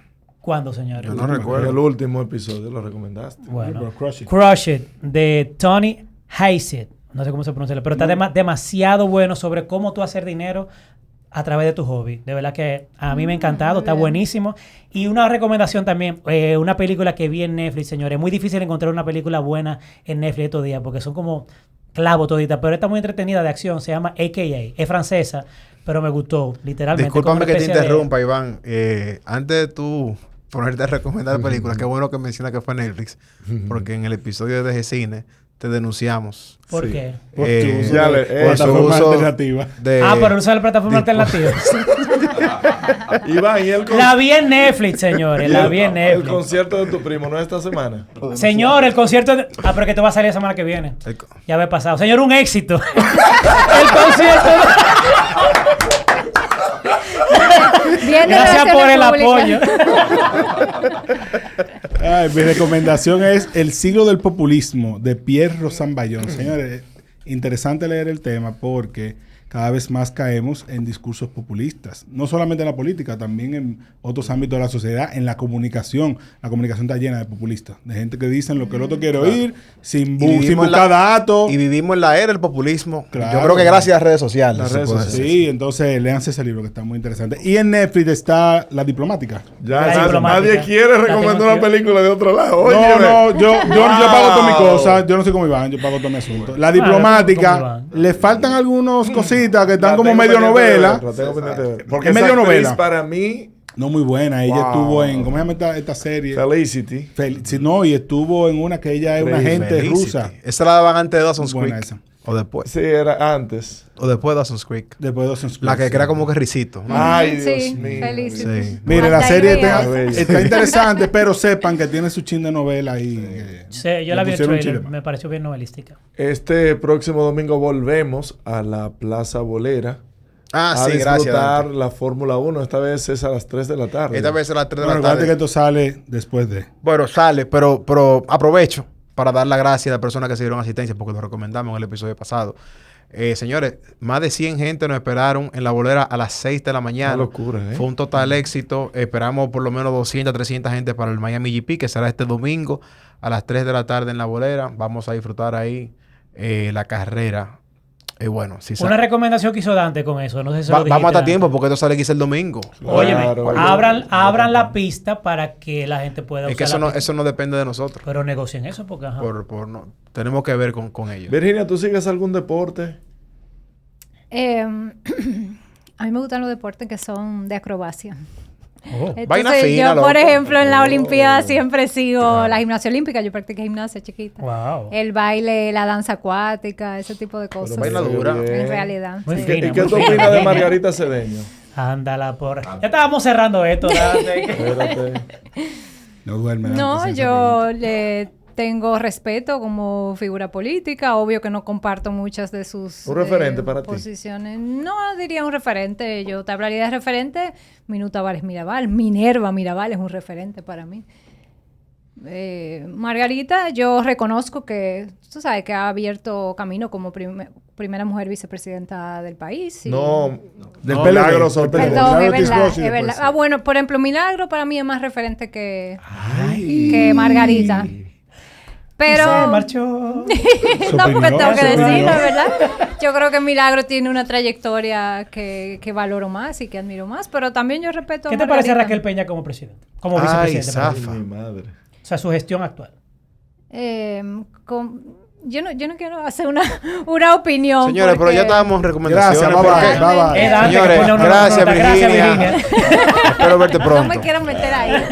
¿Cuándo, señores? Yo no En recuerdo. el último episodio lo recomendaste. Bueno, Libro, Crush It. Crush It, de Tony Hayset. No sé cómo se pronuncia, pero está demasiado bueno sobre cómo tú hacer dinero a través de tu hobby. De verdad que a mí me ha encantado, está buenísimo. Y una recomendación también, una película que vi en Netflix, señores. Es muy difícil encontrar una película buena en Netflix estos días porque son como clavos toditas, pero está muy entretenida de acción. Se llama AKA. Es francesa, pero me gustó, literalmente. Discúlpame como que una te especie de- interrumpa, Iván. Antes de tú ponerte a recomendar películas, qué bueno que mencionas que fue Netflix, porque en el episodio de G-Cine te denunciamos. ¿Por Sí. qué? Por Eh, tu uso ya de le- plataforma uso alternativa. de- Pero usa la plataforma alternativa. Iván, ¿y La vi en Netflix, señores. La vi en el Netflix. concierto de tu primo no es esta semana? Señor, el concierto... pero que te va a salir la semana que viene. el- Ya había pasado. Señor, un éxito. El concierto... Bien de Gracias por el Relaciones apoyo. Públicas. Ay, mi recomendación es El siglo del populismo de Pierre Rosanvallon. Señores, interesante leer el tema porque cada vez más caemos en discursos populistas. No solamente en la política, también en otros ámbitos de la sociedad, en la comunicación. La comunicación está llena de populistas, de gente que dicen lo que el otro quiere oír, sin vivimos buscar datos. Y vivimos en la era del populismo. Claro. Yo creo que gracias a las redes sociales. Las se redes puede sociales. decir. Sí, entonces léanse ese libro que está muy interesante. Y en Netflix está La Diplomática. Ya, La nadie diplomática. quiere La recomendar tengo una que- película de otro lado. No, Óyeme. no, yo pago todas mis Wow. cosas. Yo no soy como Iván, yo pago todo mi asunto. La Claro, como Diplomática, Iván. le faltan algunas cositas que están La como tengo medio pendiente de novela. ver, la tengo pendiente de ver. Porque Es esa medio actriz novela. para mí, No muy buena. Ella Wow. estuvo en, ¿cómo se llama esta serie? Felicity. Sí, no, y estuvo en una que ella es una Felicity. agente Felicity. rusa. Esa la daban antes de Dawson's Buena Creek. esa. O después. Sí, era antes. O después de Dawson's Creek. Después de Dawson's La que Creek, era sí. como que risito. Ay, Dios Sí, mío. Felicity. Sí. Mire, Hasta la ahí serie veía. está interesante, pero sepan que tiene su chin de novela ahí. Sí, yo la vi el pusieron un trailer. chile. Me pareció bien novelística. Este próximo domingo volvemos a la Plaza Bolera Ah, a sí, gracias. disfrutar Dante. la Fórmula 1. Esta vez es a las 3 de la tarde. Esta vez a las 3 de Bueno, la recuerda que tarde. esto sale después de. Bueno, sale, pero aprovecho para dar las gracias a las personas que se dieron asistencia porque lo recomendamos en el episodio pasado. Señores, más de 100 gente nos esperaron en la bolera a las 6 de la mañana. Una locura, ¿eh? Fue un total éxito. Esperamos por lo menos 200, 300 gente para el Miami GP, que será este domingo a las 3 de la tarde en la bolera. Vamos a disfrutar ahí la carrera. Bueno, si Una recomendación que hizo Dante con eso. No sé si lo vamos a dijiste estar antes. tiempo porque esto sale quizá el domingo. Óyeme, Claro. abran la pista para que la gente pueda Es que usar la pista. eso no depende de nosotros. Pero negocien eso porque... Ajá. Tenemos que ver con ellos. Virginia, ¿tú sigues algún deporte? A mí me gustan los deportes que son de acrobacia. Oh. Vaina Entonces, fina, yo, por loco. ejemplo, en la Olimpiada siempre sigo la gimnasia olímpica. Yo practiqué gimnasia chiquita. Wow. El baile, la danza acuática, ese tipo de cosas. vaina dura. En realidad. Muy sí. fina. ¿Y qué tú muy opinas fina. de Margarita Cedeño? Ándala por... Ya estábamos cerrando esto. Dante. Espérate. No duerme. No, antes, yo le tengo respeto como figura política. Obvio que no comparto muchas de sus ¿Un referente para ti? posiciones. No diría un referente. Yo te hablaría de referente. Minuta Vares Mirabal. Minerva Mirabal es un referente para mí. Margarita, yo reconozco que, tú sabes, que ha abierto camino como primera mujer vicepresidenta del país. Y... No, Del no, PLD. Milagros del Ortega. PLD. Perdón, es Milagros verdad, Tisbosi es después. verdad. Ah, bueno, por ejemplo, Milagro para mí es más referente Ay. que Margarita. Pero... Se marchó. no, porque opinión, tengo que su decirlo, opinión. ¿verdad? Yo creo que Milagro tiene una trayectoria que valoro más y que admiro más, pero también yo respeto a ¿Qué te parece Margarita. Raquel Peña como presidente? Como Ay, vicepresidente. perdón. zafa. Mi madre. O sea, su gestión actual. Yo no quiero hacer una opinión. Señores, pero porque- ya estábamos recomendaciones. Gracias, bye, porque- bye, bye. Es Dante que Señores, pone una gracias, nota. Gracias, Virginia. Virginia. Espero verte No pronto. me quiero meter ahí.